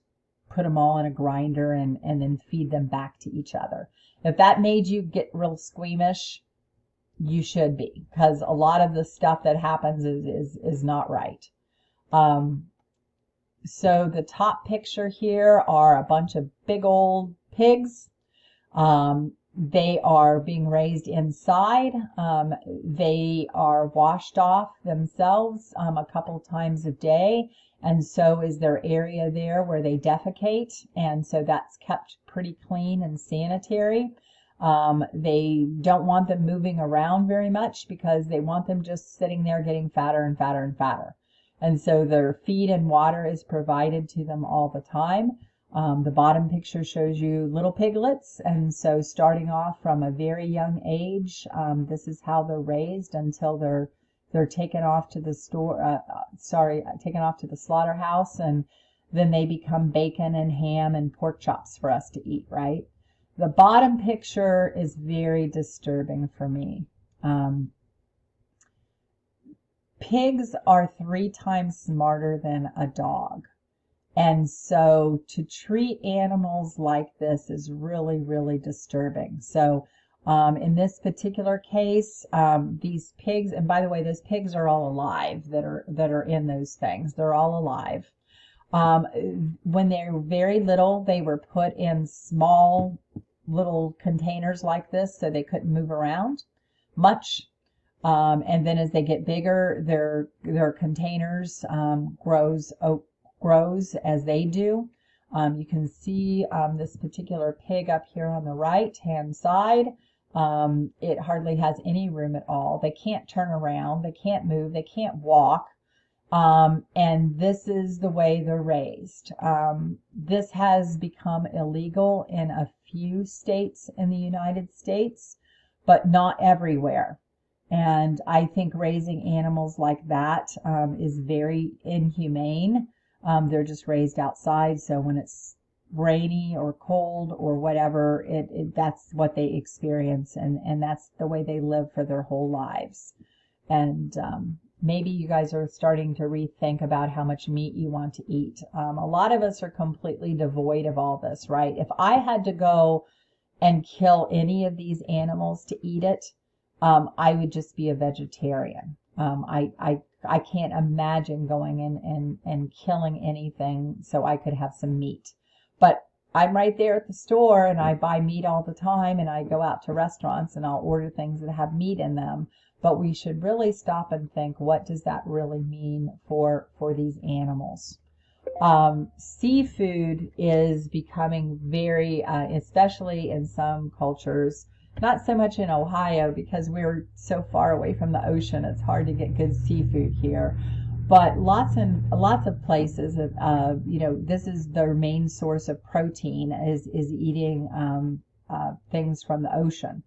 put them all in a grinder and then feed them back to each other. If that made you get real squeamish, you should be, because a lot of the stuff that happens is not right. So the top picture here are a bunch of big old pigs. They are being raised inside. They are washed off themselves a couple times a day, and so is their area there where they defecate, and so that's kept pretty clean and sanitary. They don't want them moving around very much because they want them just sitting there getting fatter and fatter and fatter. And so their feed and water is provided to them all the time. The bottom picture shows you little piglets, and so starting off from a very young age, this is how they're raised until they're taken off to the taken off to the slaughterhouse, and then they become bacon and ham and pork chops for us to eat, right? The bottom picture is very disturbing for me. Pigs are 3 times smarter than a dog. And so to treat animals like this is really, really disturbing. So in this particular case, these pigs, and by the way, those pigs are all alive that are in those things. They're all alive. When they're very little, they were put in small little containers like this so they couldn't move around much. And then as they get bigger, their containers grows as they do. You can see this particular pig up here on the right hand side. It hardly has any room at all. They can't turn around, they can't move, they can't walk. And this is the way they're raised. This has become illegal in a few states in the United States, but not everywhere. And I think raising animals like that is very inhumane. They're just raised outside, so when it's rainy or cold or whatever, that's what they experience, and that's the way they live for their whole lives. And maybe you guys are starting to rethink about how much meat you want to eat. A lot of us are completely devoid of all this, right? If I had to go and kill any of these animals to eat it, I would just be a vegetarian. I can't imagine going in and killing anything so I could have some meat. But I'm right there at the store and I buy meat all the time, and I go out to restaurants and I'll order things that have meat in them. But we should really stop and think, what does that really mean for these animals? Seafood is becoming very, especially in some cultures, not so much in Ohio because we're so far away from the ocean, it's hard to get good seafood here. But lots of places, this is their main source of protein is eating things from the ocean.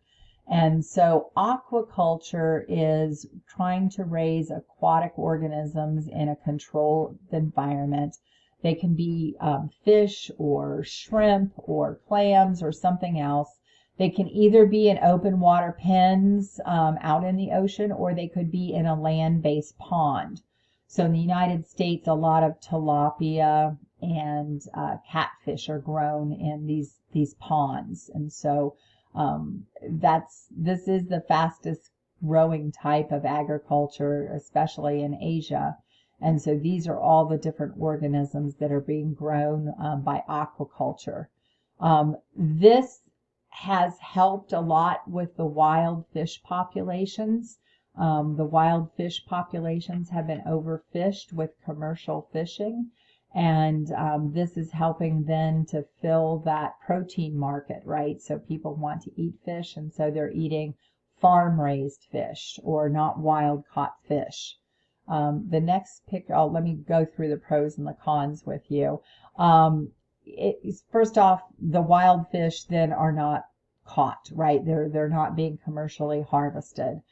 And so aquaculture is trying to raise aquatic organisms in a controlled environment. They can be fish or shrimp or clams or something else. They can either be in open water pens out in the ocean, or they could be in a land-based pond. So in the United States, a lot of tilapia and catfish are grown in these ponds. And so this is the fastest growing type of agriculture, especially in Asia. And so these are all the different organisms that are being grown by aquaculture. This has helped a lot with the wild fish populations. The wild fish populations have been overfished with commercial fishing, and this is helping then to fill that protein market, right? So people want to eat fish, and so they're eating farm-raised fish or not wild-caught fish. The next picture, let me go through the pros and the cons with you. First off, the wild fish then are not caught, right? They're not being commercially harvested.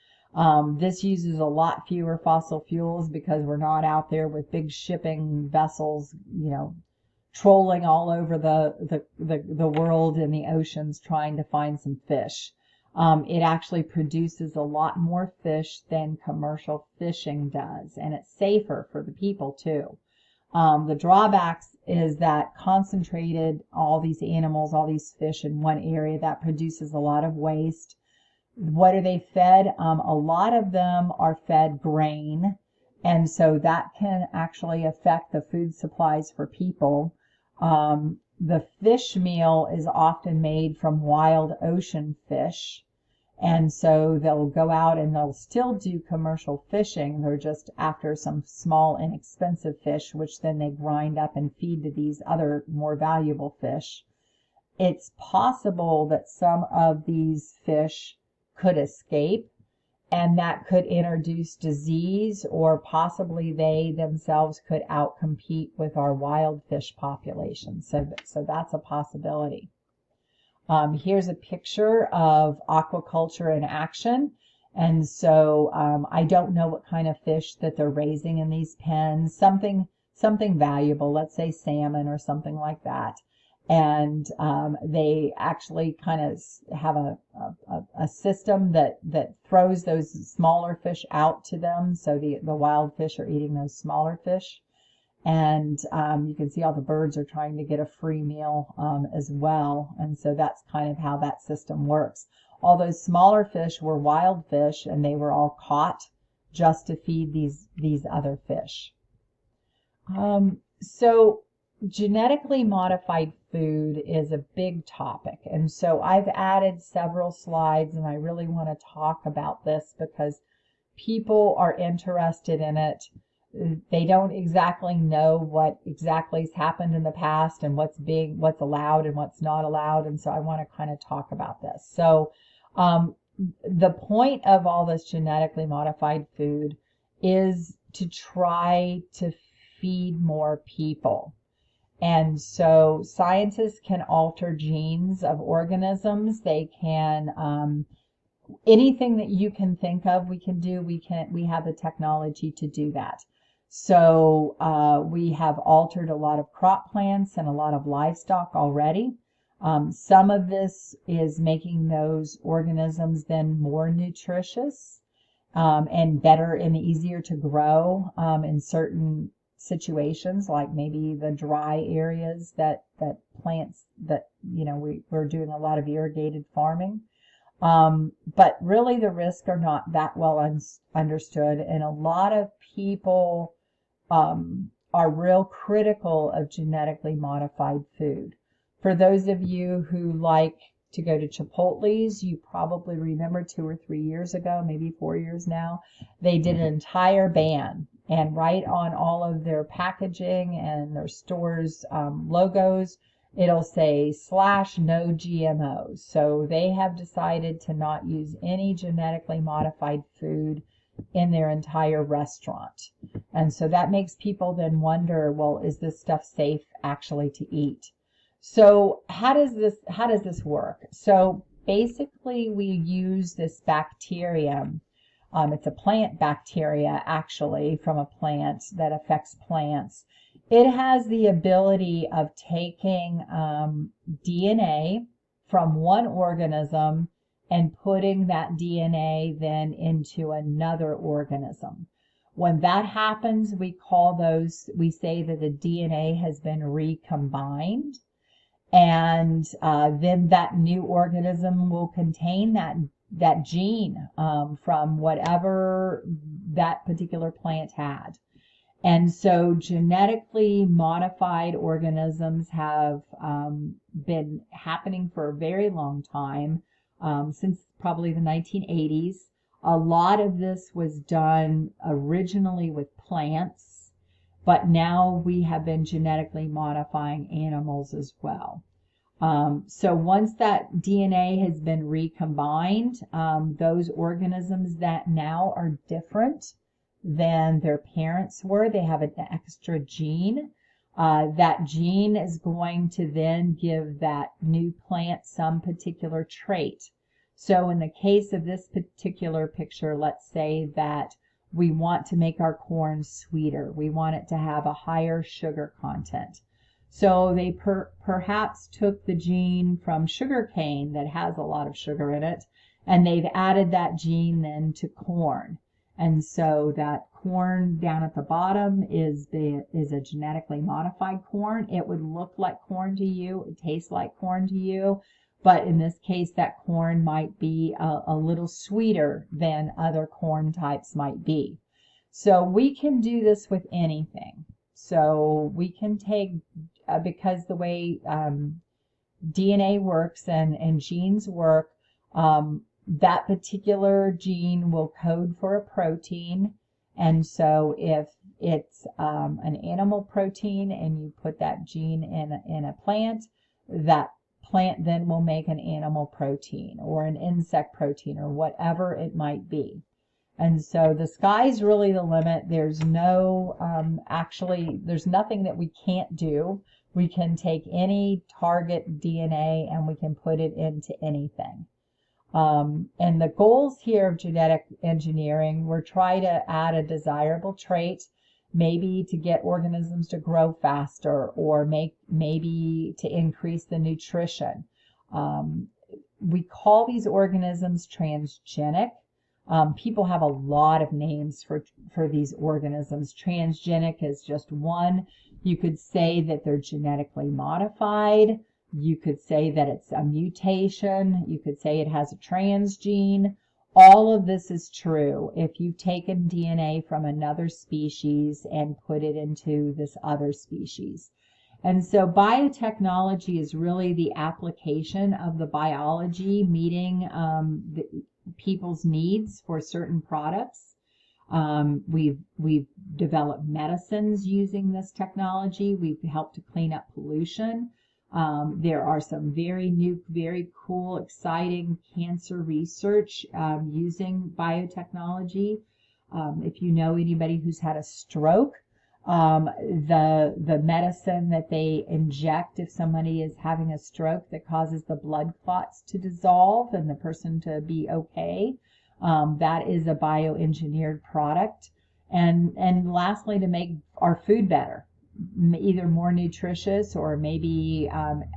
This uses a lot fewer fossil fuels because we're not out there with big shipping vessels, trolling all over the world in the oceans trying to find some fish. It actually produces a lot more fish than commercial fishing does, and it's safer for the people too. The drawbacks is that concentrated all these animals, all these fish in one area, that produces a lot of waste. What are they fed? A lot of them are fed grain, and so that can actually affect the food supplies for people. The fish meal is often made from wild ocean fish, and so they'll go out and they'll still do commercial fishing. They're just after some small, inexpensive fish, which then they grind up and feed to these other more valuable fish. It's possible that some of these fish could escape and that could introduce disease, or possibly they themselves could outcompete with our wild fish population. So that's a possibility. Here's a picture of aquaculture in action. And so I don't know what kind of fish that they're raising in these pens, something valuable, let's say salmon or something like that. And they actually kind of have a system that throws those smaller fish out to them. So the wild fish are eating those smaller fish. And you can see all the birds are trying to get a free meal as well. And so that's kind of how that system works. All those smaller fish were wild fish, and they were all caught just to feed these other fish. So genetically modified food is a big topic. And so I've added several slides, and I really want to talk about this because people are interested in it. They don't exactly know what exactly has happened in the past and what's allowed and what's not allowed. And so I want to kind of talk about this. So the point of all this genetically modified food is to try to feed more people. And so scientists can alter genes of organisms. They can anything that you can think of, we can do. We have the technology to do that. So we have altered a lot of crop plants and a lot of livestock already. Some of this is making those organisms then more nutritious and better and easier to grow in certain situations, like maybe the dry areas that plants that, we're doing a lot of irrigated farming. But really the risks are not that well understood, and a lot of people are real critical of genetically modified food. For those of you who like to go to Chipotle's, you probably remember 2 or 3 years ago, maybe 4 years now, they did an entire ban, and right on all of their packaging and their stores' logos, it'll say /no GMOs. So they have decided to not use any genetically modified food in their entire restaurant. And so that makes people then wonder, well, is this stuff safe actually to eat? So how does this work? So basically we use this bacterium. It's a plant bacteria, actually, from a plant that affects plants. It has the ability of taking DNA from one organism and putting that DNA then into another organism. When that happens, we say that the DNA has been recombined, and then that new organism will contain that gene from whatever that particular plant had. And so genetically modified organisms have been happening for a very long time, since probably the 1980s. A lot of this was done originally with plants, but now we have been genetically modifying animals as well. So once that DNA has been recombined, those organisms that now are different than their parents were, they have an extra gene. That gene is going to then give that new plant some particular trait. So in the case of this particular picture, let's say that we want to make our corn sweeter. We want it to have a higher sugar content. So they perhaps took the gene from sugarcane that has a lot of sugar in it, and they've added that gene then to corn. And so that corn down at the bottom is a genetically modified corn. It would look like corn to you. It tastes like corn to you. But in this case, that corn might be a little sweeter than other corn types might be. So we can do this with anything. So we can take, because the way DNA works and genes work, that particular gene will code for a protein. And so if it's an animal protein and you put that gene in a plant, that plant then will make an animal protein or an insect protein or whatever it might be. And so the sky's really the limit. There's no, there's nothing that we can't do. We can take any target DNA and we can put it into anything. And the goals here of genetic engineering were try to add a desirable trait, maybe to get organisms to grow faster, or maybe to increase the nutrition. We call these organisms transgenic. People have a lot of names for these organisms. Transgenic is just one. You could say that they're genetically modified. You could say that it's a mutation. You could say it has a transgene. All of this is true if you've taken DNA from another species and put it into this other species. And so biotechnology is really the application of the biology meeting people's needs for certain products. We've developed medicines using this technology. We've helped to clean up pollution. There are some very new, very cool, exciting cancer research using biotechnology. If you know anybody who's had a stroke, the medicine that they inject if somebody is having a stroke that causes the blood clots to dissolve and the person to be okay, that is a bioengineered product. And lastly, to make our food better, either more nutritious or maybe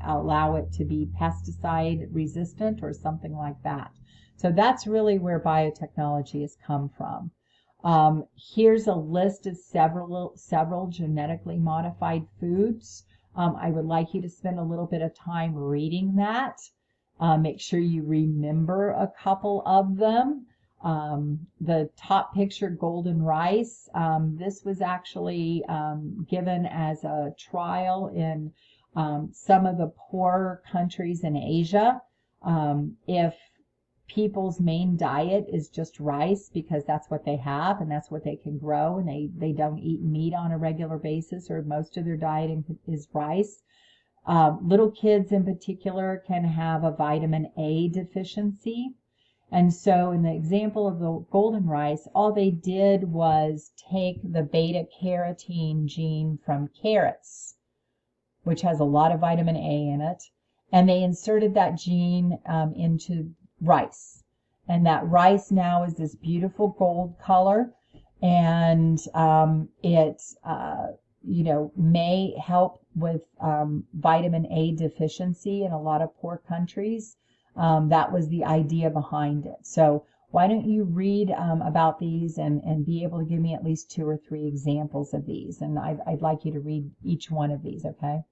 allow it to be pesticide resistant or something like that. So that's really where biotechnology has come from. Here's a list of several genetically modified foods. I would like you to spend a little bit of time reading that. Make sure you remember a couple of them. The top picture, golden rice, this was actually given as a trial in some of the poorer countries in Asia. If people's main diet is just rice because that's what they have and that's what they can grow, and they don't eat meat on a regular basis, or most of their diet is rice. Little kids in particular can have a vitamin A deficiency. And so in the example of the golden rice, all they did was take the beta carotene gene from carrots, which has a lot of vitamin A in it, and they inserted that gene into rice. And that rice now is this beautiful gold color, and it may help with vitamin A deficiency in a lot of poor countries. That was the idea behind it. So why don't you read about these and be able to give me at least 2 or 3 examples of these, and I'd like you to read each one of these, okay?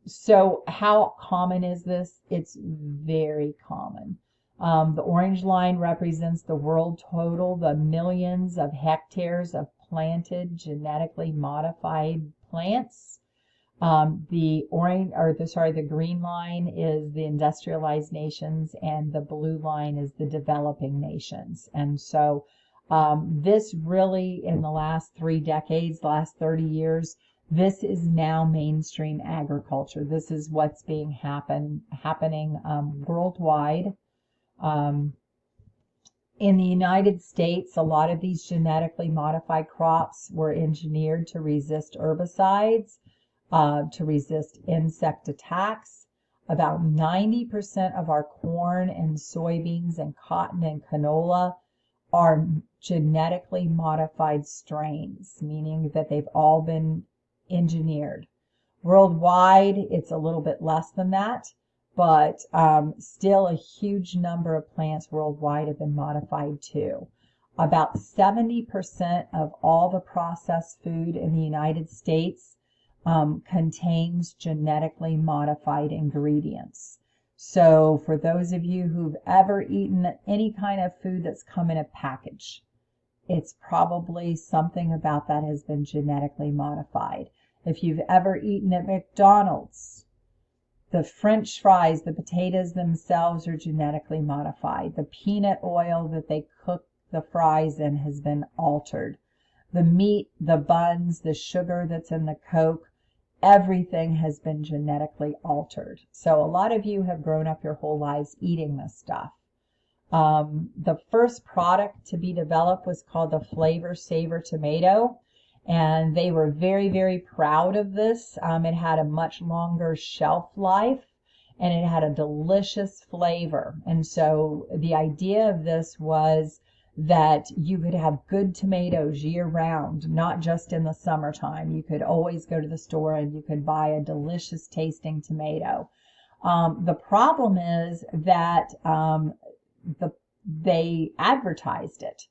So how common is this? It's very common. The orange line represents the world total, the millions of hectares of planted, genetically modified plants. The green line is the industrialized nations, and the blue line is the developing nations. And so this really, in the last 3 decades, last 30 years, this is now mainstream agriculture. This is what's being happening worldwide. In the United States, a lot of these genetically modified crops were engineered to resist herbicides, to resist insect attacks. About 90% of our corn and soybeans and cotton and canola are genetically modified strains, meaning that they've all been engineered. Worldwide, it's a little bit less than that, but still a huge number of plants worldwide have been modified too. About 70% of all the processed food in the United States contains genetically modified ingredients. So for those of you who've ever eaten any kind of food that's come in a package, it's probably something about that has been genetically modified. If you've ever eaten at McDonald's, the French fries, the potatoes themselves are genetically modified. The peanut oil that they cook the fries in has been altered. The meat, the buns, the sugar that's in the Coke, everything has been genetically altered. So a lot of you have grown up your whole lives eating this stuff. The first product to be developed was called the Flavor Saver tomato, and they were very, very proud of this. It had a much longer shelf life, and it had a delicious flavor. And so the idea of this was that you could have good tomatoes year round, not just in the summertime. You could always go to the store and you could buy a delicious tasting tomato. The problem is that they advertised it,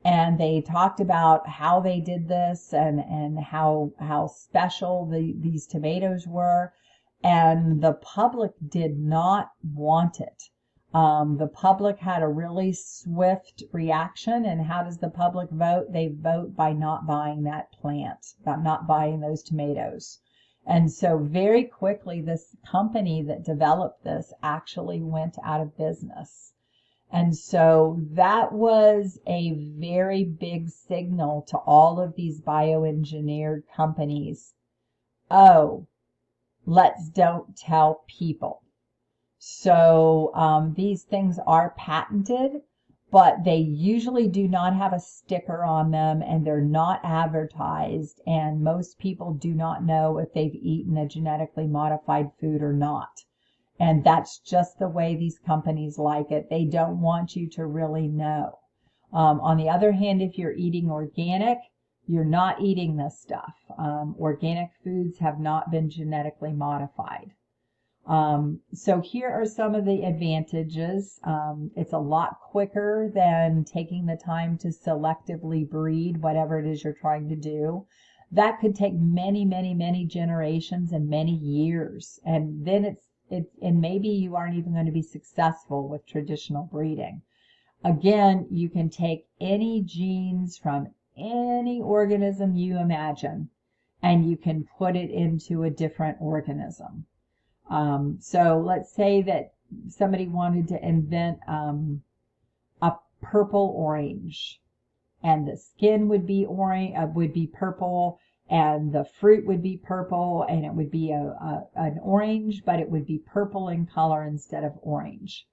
and they talked about how they did this and how special these tomatoes were, and the public did not want it. The public had a really swift reaction, and how does the public vote? They vote by not buying that plant, by not buying those tomatoes. And so very quickly, this company that developed this actually went out of business. And so that was a very big signal to all of these bioengineered companies. Oh, let's don't tell people. So these things are patented, but they usually do not have a sticker on them, and they're not advertised, and most people do not know if they've eaten a genetically modified food or not. And that's just the way these companies like it. They don't want you to really know. On the other hand, if you're eating organic, you're not eating this stuff. Organic foods have not been genetically modified. So here are some of the advantages. It's a lot quicker than taking the time to selectively breed whatever it is you're trying to do. That could take many, many, many generations and many years. And then and maybe you aren't even going to be successful with traditional breeding. Again, you can take any genes from any organism you imagine, and you can put it into a different organism. So let's say that somebody wanted to invent a purple orange, and the skin would be purple, and the fruit would be purple, and it would be an orange, but it would be purple in color instead of orange.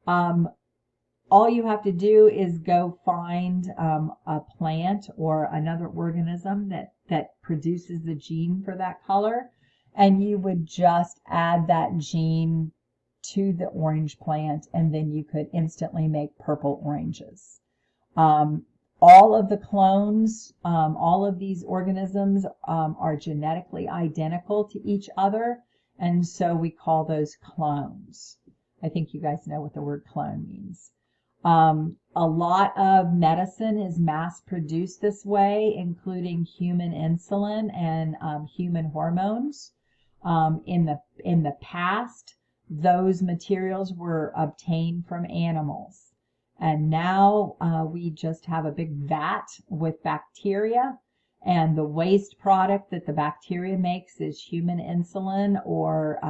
All you have to do is go find a plant or another organism that produces the gene for that color, and you would just add that gene to the orange plant, and then you could instantly make purple oranges. All of the clones, all of these organisms are genetically identical to each other, and so we call those clones. I think you guys know what the word clone means. A lot of medicine is mass produced this way, including human insulin and human hormones. In the past, those materials were obtained from animals. And now we just have a big vat with bacteria, and the waste product that the bacteria makes is human insulin or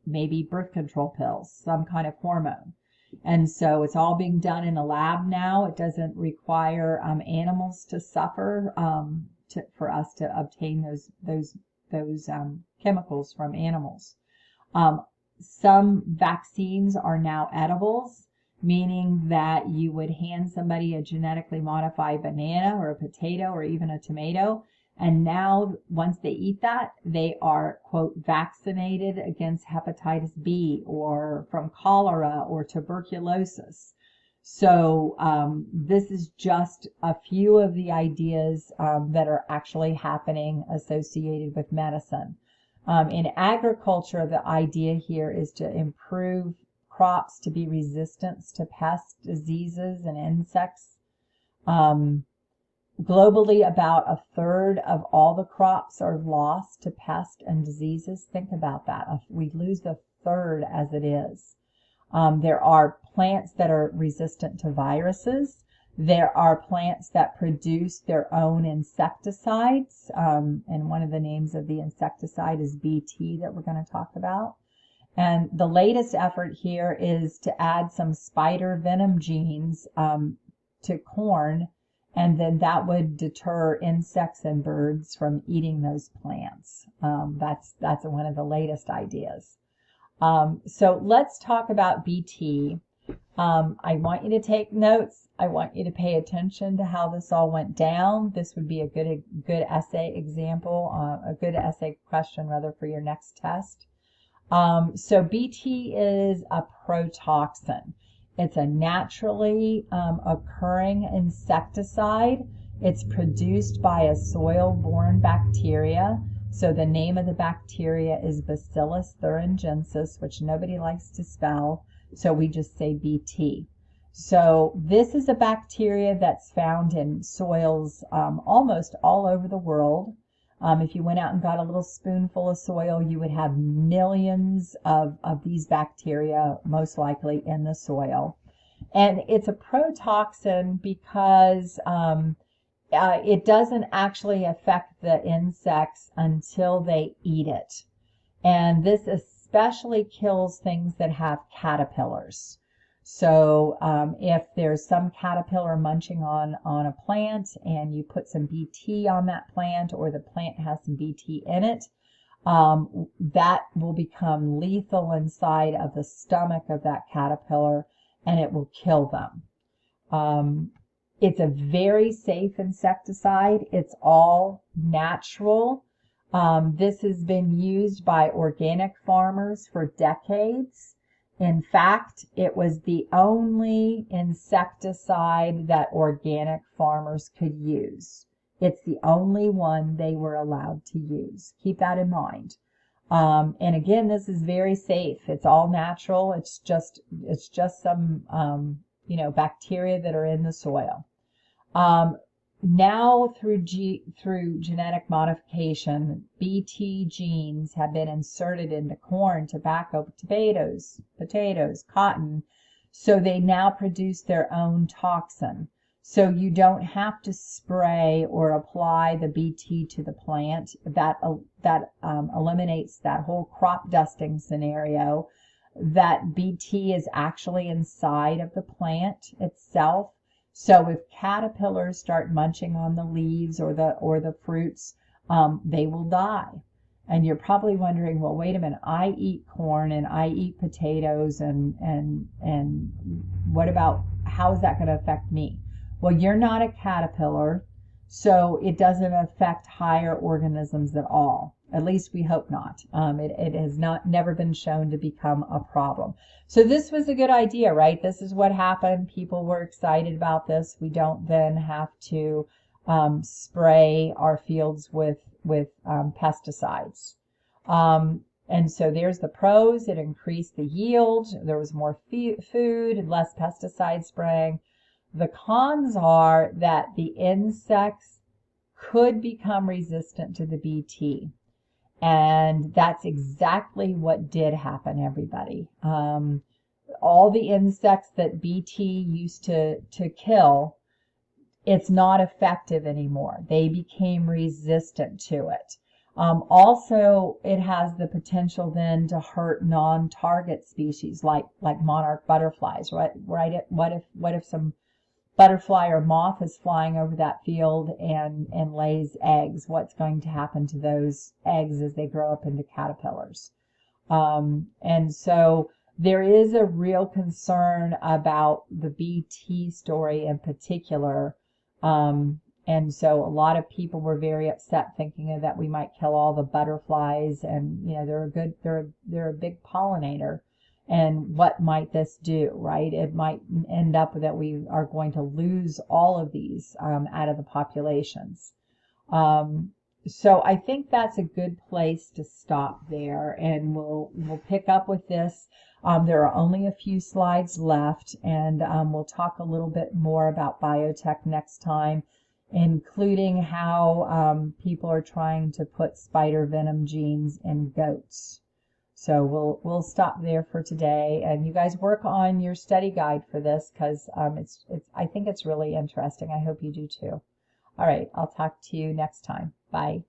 maybe birth control pills, some kind of hormone. And so it's all being done in a lab now. It doesn't require animals to suffer for us to obtain those chemicals from animals. Some vaccines are now edibles, meaning that you would hand somebody a genetically modified banana or a potato or even a tomato, and now once they eat that, they are, quote, vaccinated against hepatitis B or from cholera or tuberculosis. So this is just a few of the ideas that are actually happening associated with medicine. In agriculture, the idea here is to improve crops to be resistant to pests, diseases, and insects. Globally, about a third of all the crops are lost to pests and diseases. Think about that. We lose a third as it is. There are plants that are resistant to viruses. There are plants that produce their own insecticides, and one of the names of the insecticide is BT that we're going to talk about. And the latest effort here is to add some spider venom genes to corn, and then that would deter insects and birds from eating those plants. That's one of the latest ideas. So let's talk about BT. I want you to take notes. I want you to pay attention to how this all went down. This would be a good essay example, a good essay question rather for your next test. So BT is a protoxin. It's a naturally occurring insecticide. It's produced by a soil-borne bacteria. So the name of the bacteria is Bacillus thuringiensis, which nobody likes to spell. So we just say BT. So this is a bacteria that's found in soils almost all over the world. If you went out and got a little spoonful of soil, you would have millions of these bacteria, most likely in the soil. And it's a protoxin because it doesn't actually affect the insects until they eat it. And this especially kills things that have caterpillars. So if there's some caterpillar munching on a plant and you put some BT on that plant, or the plant has some BT in it, that will become lethal inside of the stomach of that caterpillar, and it will kill them. It's a very safe insecticide. It's all natural. This has been used by organic farmers for decades. In fact, it was the only insecticide that organic farmers could use. It's the only one they were allowed to use. Keep that in mind. And again, this is very safe. It's all natural. It's just some bacteria that are in the soil. Now through genetic modification, BT genes have been inserted into corn, tobacco, potatoes, cotton, so they now produce their own toxin. So you don't have to spray or apply the BT to the plant. That eliminates that whole crop dusting scenario. That BT is actually inside of the plant itself. So if caterpillars start munching on the leaves or the fruits, they will die. And you're probably wondering, well, wait a minute, I eat corn and I eat potatoes, and what about, how is that going to affect me? Well, you're not a caterpillar, so it doesn't affect higher organisms at all. At least we hope not. It has never been shown to become a problem. So this was a good idea, right? This is what happened. People were excited about this. We don't then have to spray our fields with pesticides. And so there's the pros. It increased the yield. There was more food, less pesticide spraying. The cons are that the insects could become resistant to the BT. And that's exactly what did happen, everybody. All the insects that BT used to kill, it's not effective anymore. They became resistant to it. Also, it has the potential then to hurt non-target species like monarch butterflies, right? What if some butterfly or moth is flying over that field and lays eggs? What's going to happen to those eggs as they grow up into caterpillars? And so there is a real concern about the BT story in particular. And so a lot of people were very upset, thinking that we might kill all the butterflies, and they're a big pollinator. And what might this do, right? It might end up that we are going to lose all of these out of the populations. So I think that's a good place to stop there, and we'll pick up with this. There are only a few slides left, and we'll talk a little bit more about biotech next time, including how people are trying to put spider venom genes in goats. So we'll stop there for today, and you guys work on your study guide for this, because I think it's really interesting. I hope you do too. All right, I'll talk to you next time. Bye.